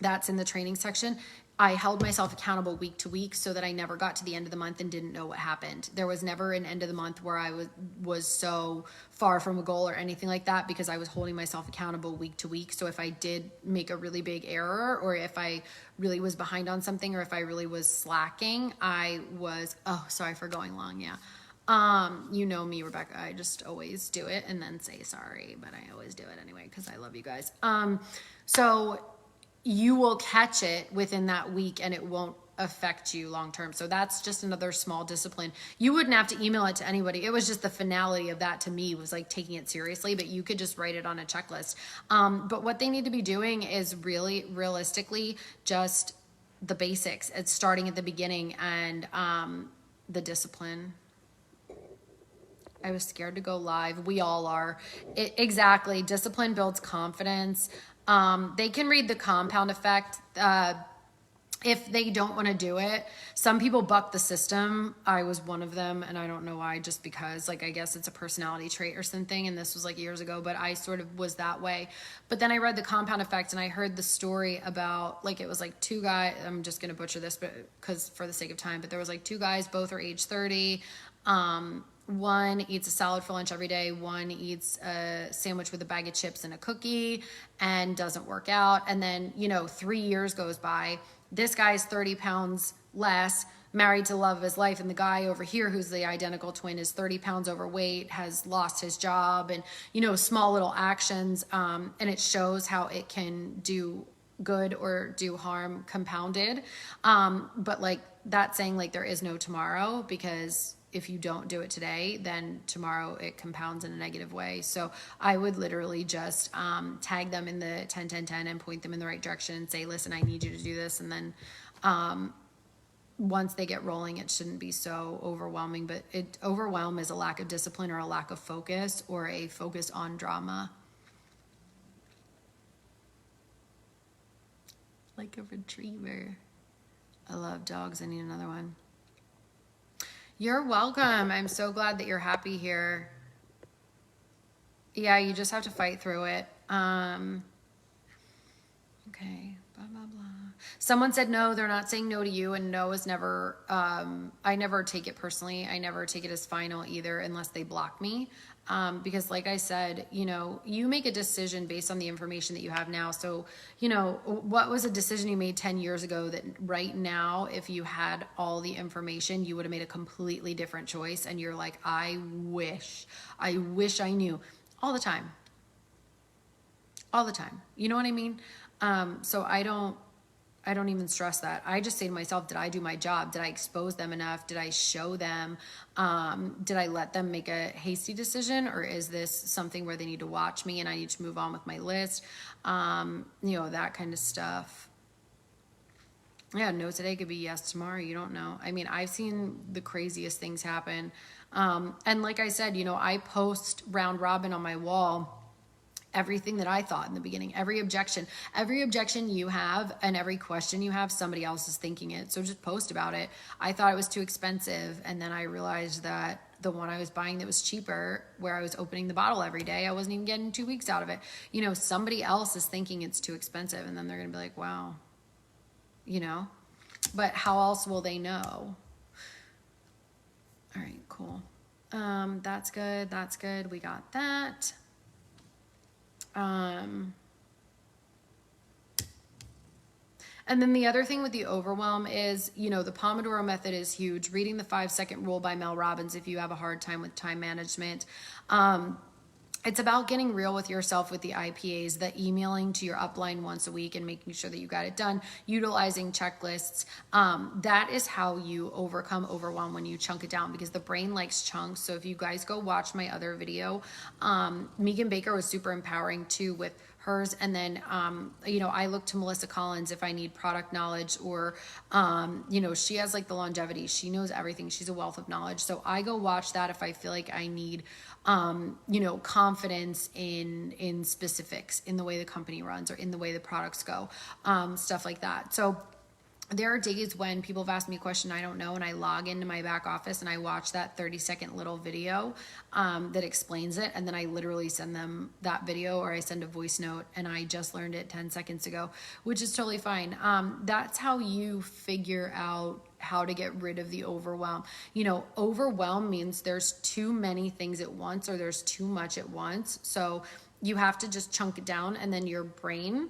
That's in the training section. I held myself accountable week to week so that I never got to the end of the month and didn't know what happened. There was never an end of the month where I was so far from a goal or anything like that, because I was holding myself accountable week to week. So if I did make a really big error, or if I really was behind on something, or if I really was slacking, sorry for going long. Yeah. You know me, Rebecca, I just always do it and then say sorry, but I always do it anyway, because I love you guys. So you will catch it within that week and it won't affect you long term. So that's just another small discipline. You wouldn't have to email it to anybody. It was just the finality of that to me was like taking it seriously, but you could just write it on a checklist. But what they need to be doing is really realistically just the basics. It's starting at the beginning and the discipline. I was scared to go live. We all are. Exactly. Discipline builds confidence. They can read the compound effect. If they don't want to do it, some people buck the system. I was one of them, and I don't know why, just because, like, I guess it's a personality trait or something. And this was like years ago, but I sort of was that way. But then I read the compound effect and I heard the story about, like, it was like two guys, I'm just going to butcher this, but because for the sake of time, but there was like two guys, both are age 30. One eats a salad for lunch every day. One eats a sandwich with a bag of chips and a cookie and doesn't work out. And then, 3 years goes by. This guy's 30 pounds less, married to the love of his life. And the guy over here, who's the identical twin, is 30 pounds overweight, has lost his job, and, small little actions. And it shows how it can do good or do harm compounded. But like that saying, like, there is no tomorrow, because if you don't do it today, then tomorrow it compounds in a negative way. So I would literally just tag them in the 10-10-10 and point them in the right direction and say, listen, I need you to do this. And then once they get rolling, it shouldn't be so overwhelming. But overwhelm is a lack of discipline or a lack of focus or a focus on drama. Like a retriever. I love dogs. I need another one. You're welcome. I'm so glad that you're happy here. Yeah, you just have to fight through it. Okay, blah, blah, blah. Someone said no, they're not saying no to you, and no is never, I never take it personally. I never take it as final either, unless they block me. Because like I said, you make a decision based on the information that you have now. So, what was a decision you made 10 years ago that right now, if you had all the information, you would have made a completely different choice. And you're like, I wish I knew. All the time. You know what I mean? So I don't even stress that. I just say to myself, did I do my job? Did I expose them enough? Did I show them? Did I let them make a hasty decision? Or is this something where they need to watch me and I need to move on with my list? That kind of stuff. Yeah, no today could be yes tomorrow. You don't know. I mean, I've seen the craziest things happen. And like I said, I post round robin on my wall everything that I thought in the beginning, every objection you have and every question you have, somebody else is thinking it. So just post about it. I thought it was too expensive. And then I realized that the one I was buying that was cheaper, where I was opening the bottle every day, I wasn't even getting 2 weeks out of it. Somebody else is thinking it's too expensive. And then they're going to be like, wow, but how else will they know? All right, cool. That's good. We got that. And then the other thing with the overwhelm is, the Pomodoro method is huge. Reading the 5-second rule by Mel Robbins if you have a hard time with time management. It's about getting real with yourself with the IPAs, the emailing to your upline once a week and making sure that you got it done, utilizing checklists. That is how you overcome overwhelm when you chunk it down, because the brain likes chunks. So if you guys go watch my other video, Megan Baker was super empowering too with hers. And then, you know, I look to Melissa Collins if I need product knowledge, or, you know, she has like the longevity. She knows everything. She's a wealth of knowledge. So I go watch that if I feel like I need, you know, confidence in specifics, in the way the company runs or in the way the products go, stuff like that. So there are days when people have asked me a question I don't know, and I log into my back office and I watch that 30-second little video that explains it, and then I literally send them that video, or I send a voice note, and I just learned it 10 seconds ago, which is totally fine. That's how you figure out how to get rid of the overwhelm. You know, overwhelm means there's too many things at once, or there's too much at once. So you have to just chunk it down, and then your brain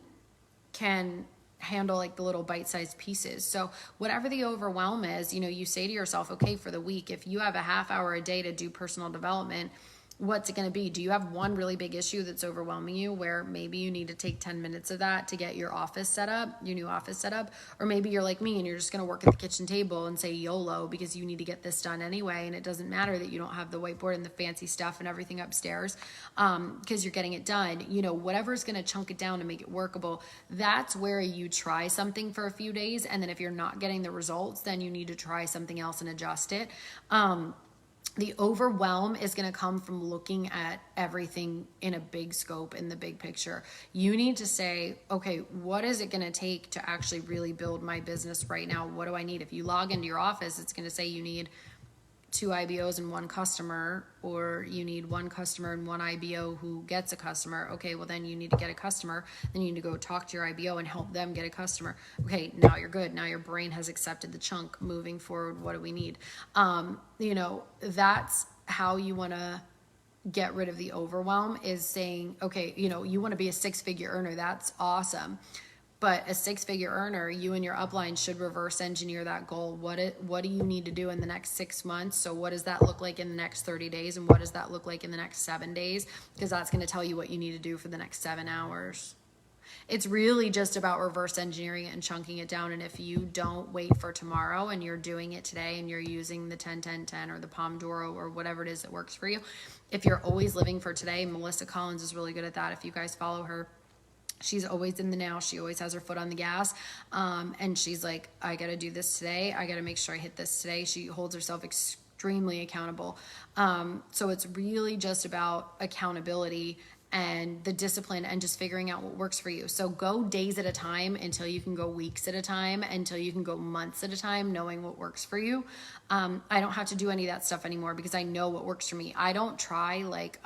can handle like the little bite-sized pieces. So whatever the overwhelm is, you know, you say to yourself, okay, for the week, if you have a half hour a day to do personal development, what's it going to be? Do you have one really big issue that's overwhelming you, where maybe you need to take 10 minutes of that to get your office set up, your new office set up? Or maybe you're like me and you're just going to work at the kitchen table and say YOLO because you need to get this done anyway. And it doesn't matter that you don't have the whiteboard and the fancy stuff and everything upstairs, because you're getting it done. You know, whatever's going to chunk it down to make it workable, that's where you try something for a few days. And then if you're not getting the results, then you need to try something else and adjust it. The overwhelm is going to come from looking at everything in a big scope, in the big picture. You need to say, okay, what is it going to take to actually really build my business right now? What do I need? If you log into your office, it's going to say you need 2 IBOs and 1 customer, or you need 1 customer and 1 IBO who gets a customer. Okay, well then you need to get a customer. Then you need to go talk to your IBO and help them get a customer. Okay, now you're good. Now your brain has accepted the chunk. Moving forward, what do we need? You know, that's how you want to get rid of the overwhelm, is saying, okay, you know, you want to be a 6-figure earner. That's awesome. But a 6-figure earner, you and your upline should reverse engineer that goal. What do you need to do in the next 6 months? So what does that look like in the next 30 days? And what does that look like in the next 7 days? Because that's going to tell you what you need to do for the next 7 hours. It's really just about reverse engineering it and chunking it down. And if you don't wait for tomorrow and you're doing it today, and you're using the 10-10-10 or the Pomodoro or whatever it is that works for you, if you're always living for today, Melissa Collins is really good at that. If you guys follow her, she's always in the now. She always has her foot on the gas. And she's like, I got to do this today. I got to make sure I hit this today. She holds herself extremely accountable. So it's really just about accountability and the discipline, and just figuring out what works for you. So go days at a time until you can go weeks at a time, until you can go months at a time, knowing what works for you. I don't have to do any of that stuff anymore because I know what works for me. I don't try like,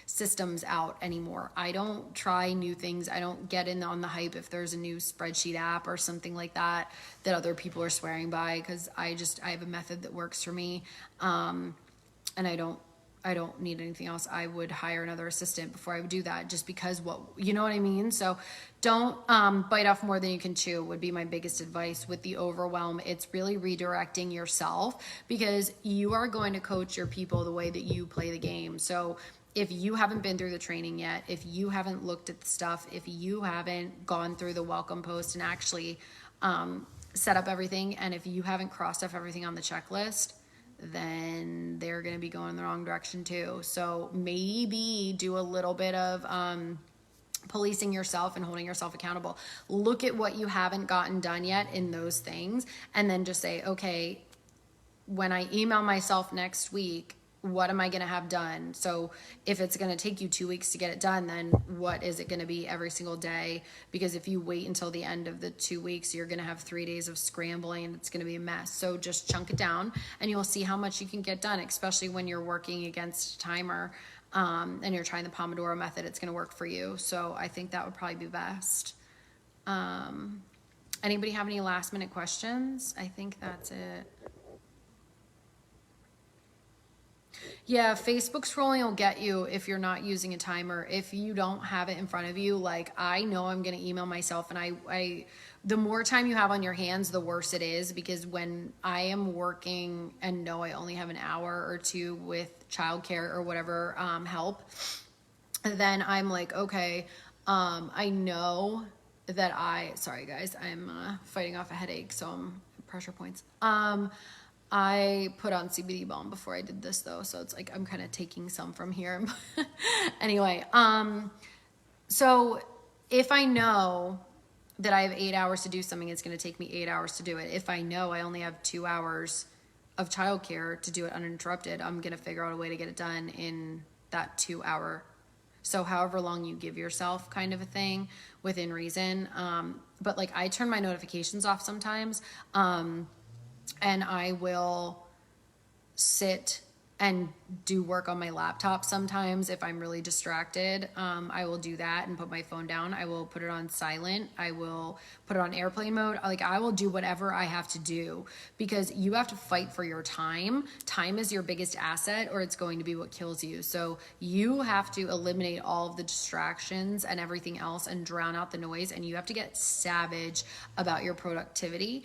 systems out anymore. I don't try new things. I don't get in on the hype if there's a new spreadsheet app or something like that other people are swearing by, because I have a method that works for me. And I don't need anything else. I would hire another assistant before I would do that, just because you know what I mean? So don't bite off more than you can chew would be my biggest advice with the overwhelm. It's really redirecting yourself, because you are going to coach your people the way that you play the game. So if you haven't been through the training yet, if you haven't looked at the stuff, if you haven't gone through the welcome post and actually set up everything, and if you haven't crossed off everything on the checklist, then they're going to be going the wrong direction too. So maybe do a little bit of policing yourself and holding yourself accountable. Look at what you haven't gotten done yet in those things, and then just say, okay, when I email myself next week, what am I going to have done? So if it's going to take you 2 weeks to get it done, then what is it going to be every single day? Because if you wait until the end of the 2 weeks, you're going to have 3 days of scrambling, and it's going to be a mess. So just chunk it down, and you'll see how much you can get done, especially when you're working against a timer, and you're trying the Pomodoro method. It's going to work for you. So I think that would probably be best. Anybody have any last minute questions? I think that's it. Yeah, Facebook scrolling will get you if you're not using a timer. If you don't have it in front of you, like I know I'm going to email myself, and I the more time you have on your hands, the worse it is, because when I am working and know I only have an hour or two with childcare or whatever help, then I'm like, okay, I know that sorry guys, I'm fighting off a headache, so I'm pressure points. I put on CBD balm before I did this though, so it's like I'm kind of taking some from here. Anyway, So if I know that I have 8 hours to do something, it's going to take me 8 hours to do it. If I know I only have 2 hours of childcare to do it uninterrupted, I'm going to figure out a way to get it done in that 2 hour. So however long you give yourself, kind of a thing, within reason. But like I turn my notifications off sometimes, and I will sit and do work on my laptop sometimes if I'm really distracted. I will do that and put my phone down. I will put it on silent. I will put it on airplane mode. Like I will do whatever I have to do, because you have to fight for your time. Time is your biggest asset, or it's going to be what kills you. So you have to eliminate all of the distractions and everything else and drown out the noise, and you have to get savage about your productivity.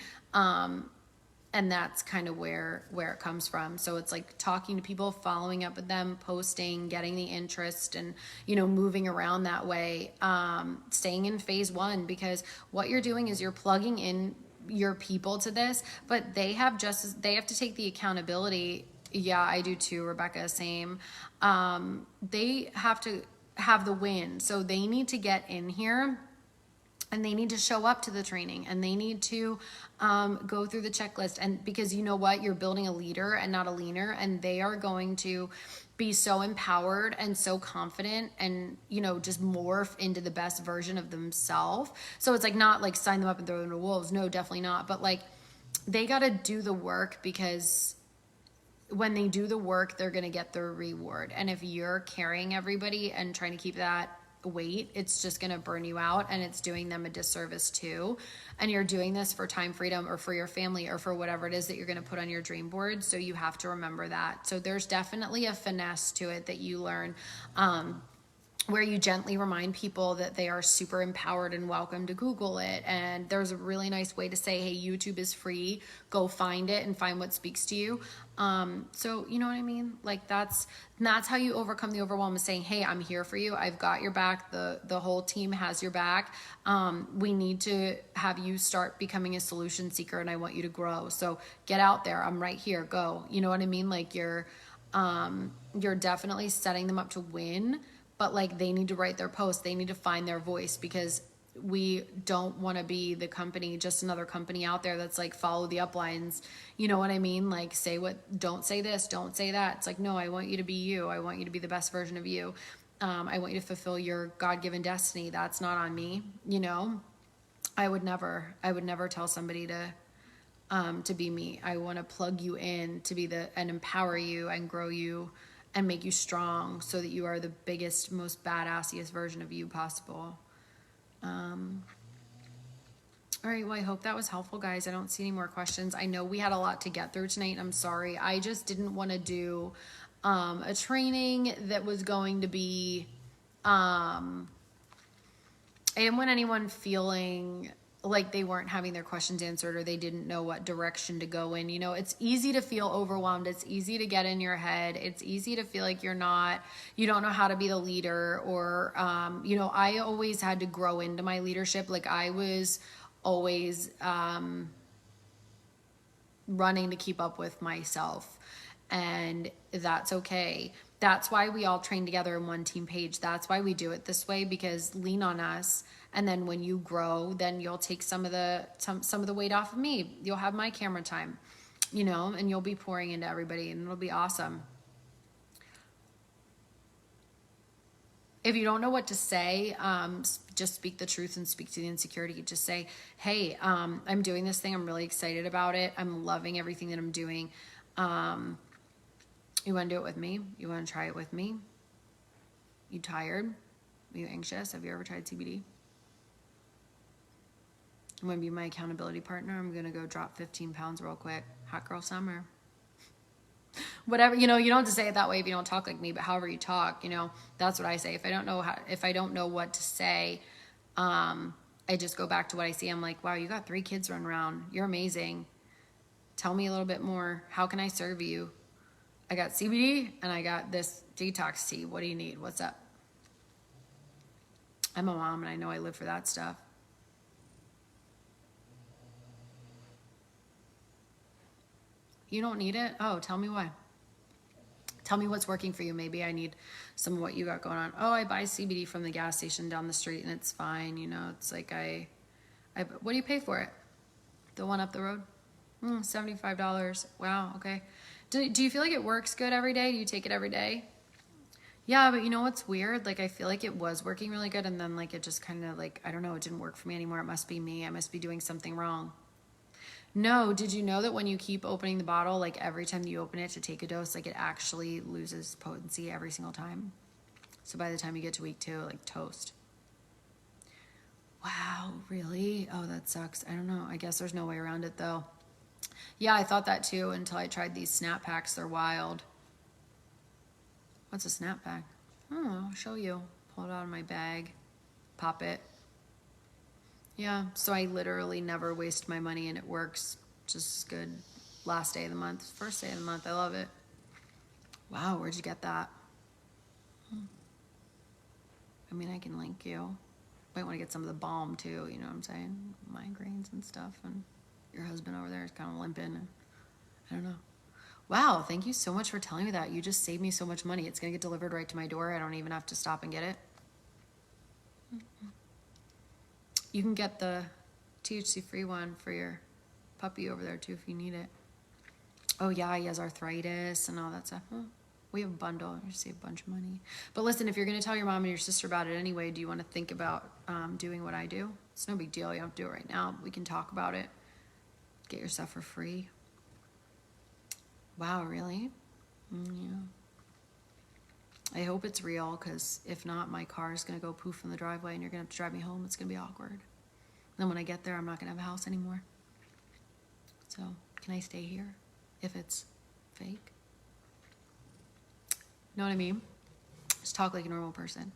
And that's kind of where it comes from. So it's like talking to people, following up with them, posting, getting the interest, and, you know, moving around that way, staying in phase 1, because what you're doing is you're plugging in your people to this, but they have to take the accountability. Yeah, I do too, Rebecca, same. They have to have the win. So they need to get in here, and they need to show up to the training, and they need to go through the checklist. And because you know what, you're building a leader and not a leaner, and they are going to be so empowered and so confident and, you know, just morph into the best version of themselves. So it's like not like sign them up and throw them to wolves. No, definitely not. But like they got to do the work, because when they do the work, they're going to get their reward. And if you're carrying everybody and trying to keep that weight, it's just going to burn you out, and it's doing them a disservice too. And you're doing this for time freedom, or for your family, or for whatever it is that you're going to put on your dream board. So you have to remember that. So there's definitely a finesse to it that you learn, where you gently remind people that they are super empowered and welcome to Google it. And there's a really nice way to say, hey, YouTube is free. Go find it and find what speaks to you. So you know what I mean? Like that's how you overcome the overwhelm, is saying, hey, I'm here for you. I've got your back. The whole team has your back. We need to have you start becoming a solution seeker, and I want you to grow. So get out there. I'm right here. Go. You know what I mean? Like you're definitely setting them up to win. But like they need to write their posts, they need to find their voice, because we don't want to be the company, just another company out there that's like follow the uplines. You know what I mean? Like don't say this, don't say that. It's like, no, I want you to be you. I want you to be the best version of you. I want you to fulfill your God-given destiny. That's not on me. You know, I would never tell somebody to be me. I want to plug you in to be and empower you and grow you and make you strong, so that you are the biggest, most badassiest version of you possible. All right, well, I hope that was helpful, guys. I don't see any more questions. I know we had a lot to get through tonight. I'm sorry. I just didn't want to do a training that was going to be, I didn't want anyone feeling like they weren't having their questions answered, or they didn't know what direction to go in. You know, it's easy to feel overwhelmed. It's easy to get in your head. It's easy to feel like you don't know how to be the leader, or, you know, I always had to grow into my leadership. Like I was always, running to keep up with myself, and that's okay. That's why we all train together in one team page. That's why we do it this way, because lean on us. And then when you grow, then you'll take some of the weight off of me. You'll have my camera time, you know, and you'll be pouring into everybody, and it'll be awesome. If you don't know what to say, just speak the truth and speak to the insecurity. Just say, hey, I'm doing this thing. I'm really excited about it. I'm loving everything that I'm doing. You want to do it with me? You want to try it with me? You tired? Are you anxious? Have you ever tried CBD? I'm going to be my accountability partner. I'm going to go drop 15 pounds real quick. Hot girl summer. Whatever, you know, you don't have to say it that way if you don't talk like me, but however you talk, you know, that's what I say. If I don't know what to say, I just go back to what I see. I'm like, wow, you got 3 kids running around. You're amazing. Tell me a little bit more. How can I serve you? I got CBD and I got this detox tea. What do you need? What's up? I'm a mom, and I know I live for that stuff. You don't need it? Oh, tell me why. Tell me what's working for you. Maybe I need some of what you got going on. Oh, I buy CBD from the gas station down the street and it's fine. You know, it's like what do you pay for it? The one up the road? $75. Wow, okay. Do you feel like it works good every day? Do you take it every day? Yeah, but you know what's weird? Like, I feel like it was working really good, and then, like, it just kind of, like, I don't know, it didn't work for me anymore. It must be me. I must be doing something wrong. No, did you know that when you keep opening the bottle, like, every time you open it to take a dose, like, it actually loses potency every single time? So by the time you get to week 2, like, toast. Wow, really? Oh, that sucks. I don't know. I guess there's no way around it, though. Yeah, I thought that, too, until I tried these snap packs. They're wild. What's a snap pack? Oh, I'll show you. Pull it out of my bag. Pop it. Yeah, so I literally never waste my money and it works just as good. Last day of the month, first day of the month. I love it. Wow, where'd you get that? I mean, I can link you. Might want to get some of the balm too, you know what I'm saying? Migraines and stuff. And your husband over there is kind of limping. And I don't know. Wow, thank you so much for telling me that. You just saved me so much money. It's going to get delivered right to my door. I don't even have to stop and get it. You can get the THC-free one for your puppy over there, too, if you need it. Oh, yeah, he has arthritis and all that stuff. Oh, we have a bundle. You save a bunch of money. But listen, if you're going to tell your mom and your sister about it anyway, do you want to think about doing what I do? It's no big deal. You don't have to do it right now. We can talk about it. Get your stuff for free. Wow, really? Yeah. I hope it's real, because if not, my car is going to go poof in the driveway and you're going to have to drive me home. It's going to be awkward. And then when I get there, I'm not going to have a house anymore. So, can I stay here if it's fake? Know what I mean? Just talk like a normal person.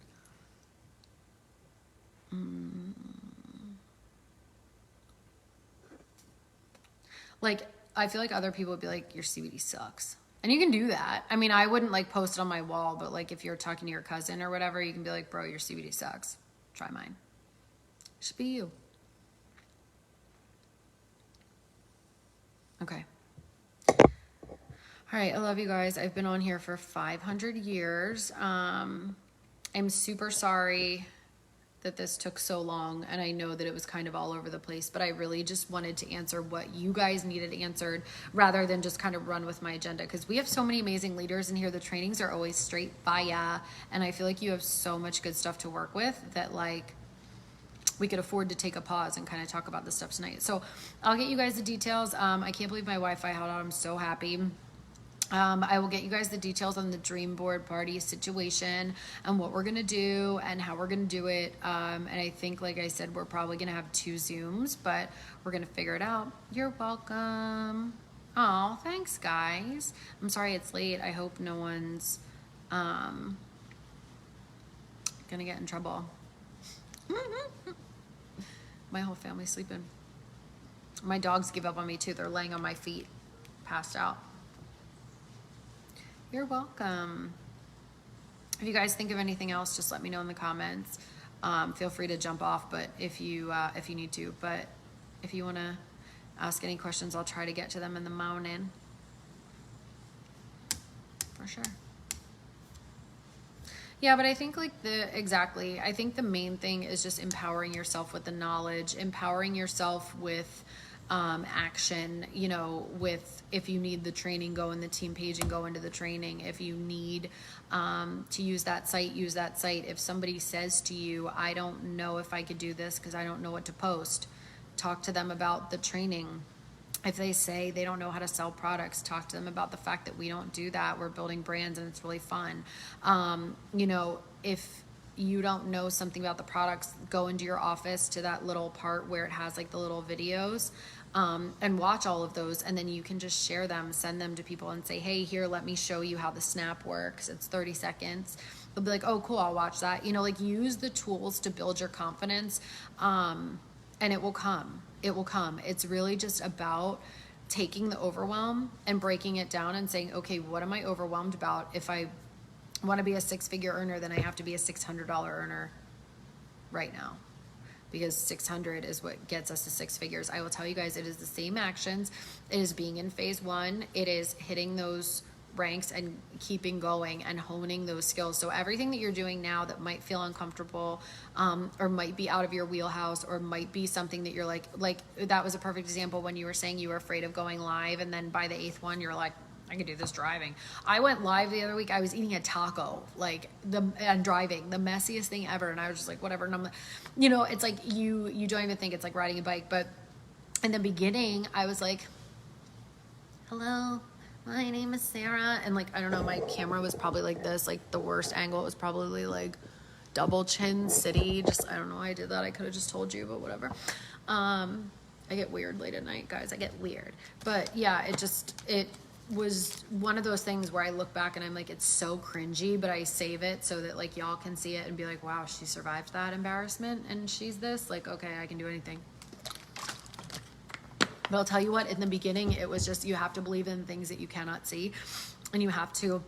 Like, I feel like other people would be like, your CBD sucks. And you can do that. I mean, I wouldn't like post it on my wall, but like if you're talking to your cousin or whatever, you can be like, bro, your CBD sucks. Try mine. Should be you. Okay. All right, I love you guys. I've been on here for 500 years. I'm super sorry that this took so long, and I know that it was kind of all over the place, but I really just wanted to answer what you guys needed answered rather than just kind of run with my agenda, because we have so many amazing leaders in here. The trainings are always straight fire, and I feel like you have so much good stuff to work with that like we could afford to take a pause and kind of talk about this stuff tonight. So I'll get you guys the details. I can't believe my Wi-Fi held out. I'm so happy. I will get you guys the details on the dream board party situation and what we're going to do and how we're going to do it. And I think, like I said, we're probably going to have 2 Zooms, but we're going to figure it out. You're welcome. Oh, thanks, guys. I'm sorry it's late. I hope no one's going to get in trouble. My whole family's sleeping. My dogs give up on me, too. They're laying on my feet, passed out. You're welcome. If you guys think of anything else, just let me know in the comments. Feel free to jump off, but if you need to. But if you want to ask any questions, I'll try to get to them in the morning. For sure. Yeah, but I think like I think the main thing is just empowering yourself with the knowledge, empowering yourself with action, you know, with if you need the training, go in the team page and go into the training. If you need to use that site, use that site. If somebody says to you, I don't know if I could do this because I don't know what to post, talk to them about the training. If they say they don't know how to sell products, talk to them about the fact that we don't do that. We're building brands and it's really fun. You know, if you don't know something about the products, go into your office to that little part where it has like the little videos and watch all of those. And then you can just share them, send them to people and say, hey, here, let me show you how the snap works. It's 30 seconds. They'll be like, oh, cool, I'll watch that. You know, like use the tools to build your confidence and it will come. It will come. It's really just about taking the overwhelm and breaking it down and saying, okay, what am I overwhelmed about? If I want to be a 6-figure earner, then I have to be a $600 earner right now, because 600 is what gets us to 6 figures. I will tell you guys, it is the same actions. It is being in phase 1. It is hitting those ranks and keeping going and honing those skills. So everything that you're doing now that might feel uncomfortable, or might be out of your wheelhouse, or might be something that you're like that was a perfect example when you were saying you were afraid of going live, and then by the 8th one you're like, I could do this driving. I went live the other week. I was eating a taco, and driving, the messiest thing ever. And I was just like, whatever. And I'm like, it's like you don't even think it's like riding a bike. But in the beginning, I was like, hello, my name is Sarah. And like, I don't know, my camera was probably like this, like the worst angle. It was probably like double chin city. Just, I don't know why I did that. I could have just told you, but whatever. I get weird late at night, guys. I get weird. But yeah, it was one of those things where I look back and I'm like, it's so cringy, but I save it so that like y'all can see it and be like, wow, she survived that embarrassment and she's this, like, okay, I can do anything. But I'll tell you what, in the beginning, it was just, you have to believe in things that you cannot see, and you have to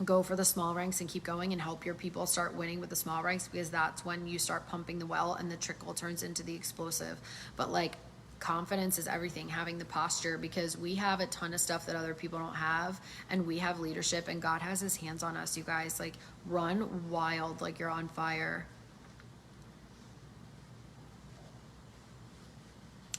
go for the small ranks and keep going and help your people start winning with the small ranks, because that's when you start pumping the well and the trickle turns into the explosive. But like, confidence is everything, having the posture, because we have a ton of stuff that other people don't have, and we have leadership, and God has his hands on us, you guys. Like, run wild like you're on fire.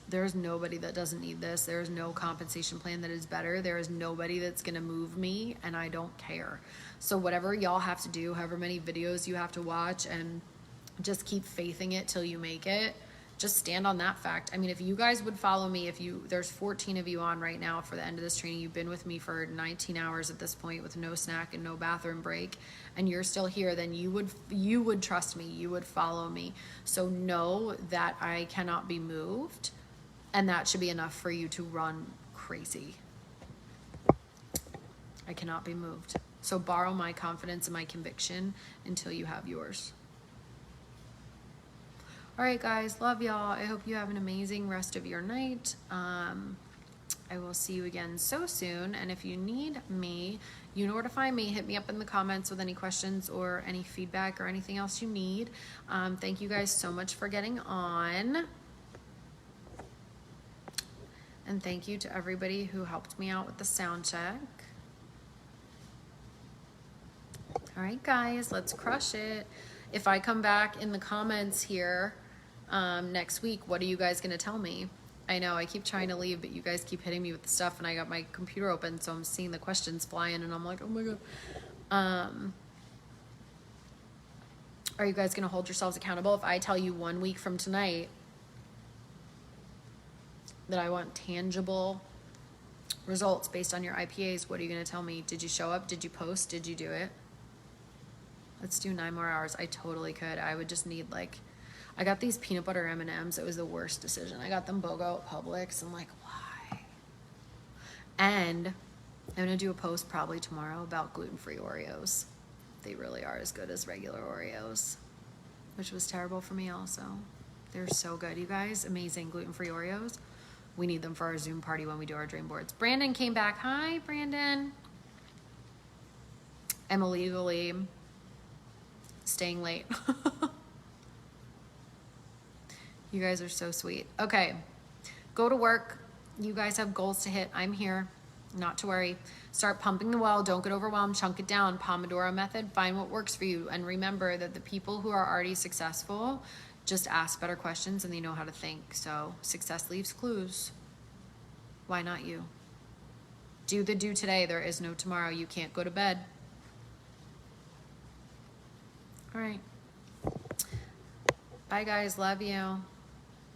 There's nobody that doesn't need this. There is no compensation plan that is better. There is nobody that's gonna move me, and I don't care. So whatever y'all have to do, however many videos you have to watch, and just keep faithing it till you make it. Just stand on that fact. I mean, if you guys would follow me, there's 14 of you on right now for the end of this training. You've been with me for 19 hours at this point with no snack and no bathroom break, and you're still here, then you would trust me. You would follow me. So know that I cannot be moved, and that should be enough for you to run crazy. I cannot be moved. So borrow my confidence and my conviction until you have yours. All right, guys, love y'all. I hope you have an amazing rest of your night. I will see you again so soon. And if you need me, you know where to find me. Hit me up in the comments with any questions or any feedback or anything else you need. Thank you guys so much for getting on. And thank you to everybody who helped me out with the sound check. All right, guys, let's crush it. If I come back in the comments here next week, what are you guys gonna tell me? I know I keep trying to leave, but you guys keep hitting me with the stuff, and I got my computer open, so I'm seeing the questions flying, and I'm like, oh my God. Are you guys gonna hold yourselves accountable? If I tell you 1 week from tonight that I want tangible results based on your IPAs, what are you gonna tell me? Did you show up? Did you post? Did you do it? Let's do 9 more hours. I totally could. I would just need I got these peanut butter M&Ms. It was the worst decision. I got them BOGO at Publix. I'm like, why? And I'm gonna do a post probably tomorrow about gluten-free Oreos. They really are as good as regular Oreos, which was terrible for me also. They're so good, you guys. Amazing gluten-free Oreos. We need them for our Zoom party when we do our dream boards. Brandon came back. Hi, Brandon. I'm illegally staying late. You guys are so sweet. Okay, go to work. You guys have goals to hit. I'm here, not to worry. Start pumping the well. Don't get overwhelmed. Chunk it down. Pomodoro method. Find what works for you. And remember that the people who are already successful just ask better questions and they know how to think. So success leaves clues. Why not you? Do the do today. There is no tomorrow. You can't go to bed. All right. Bye, guys. Love you.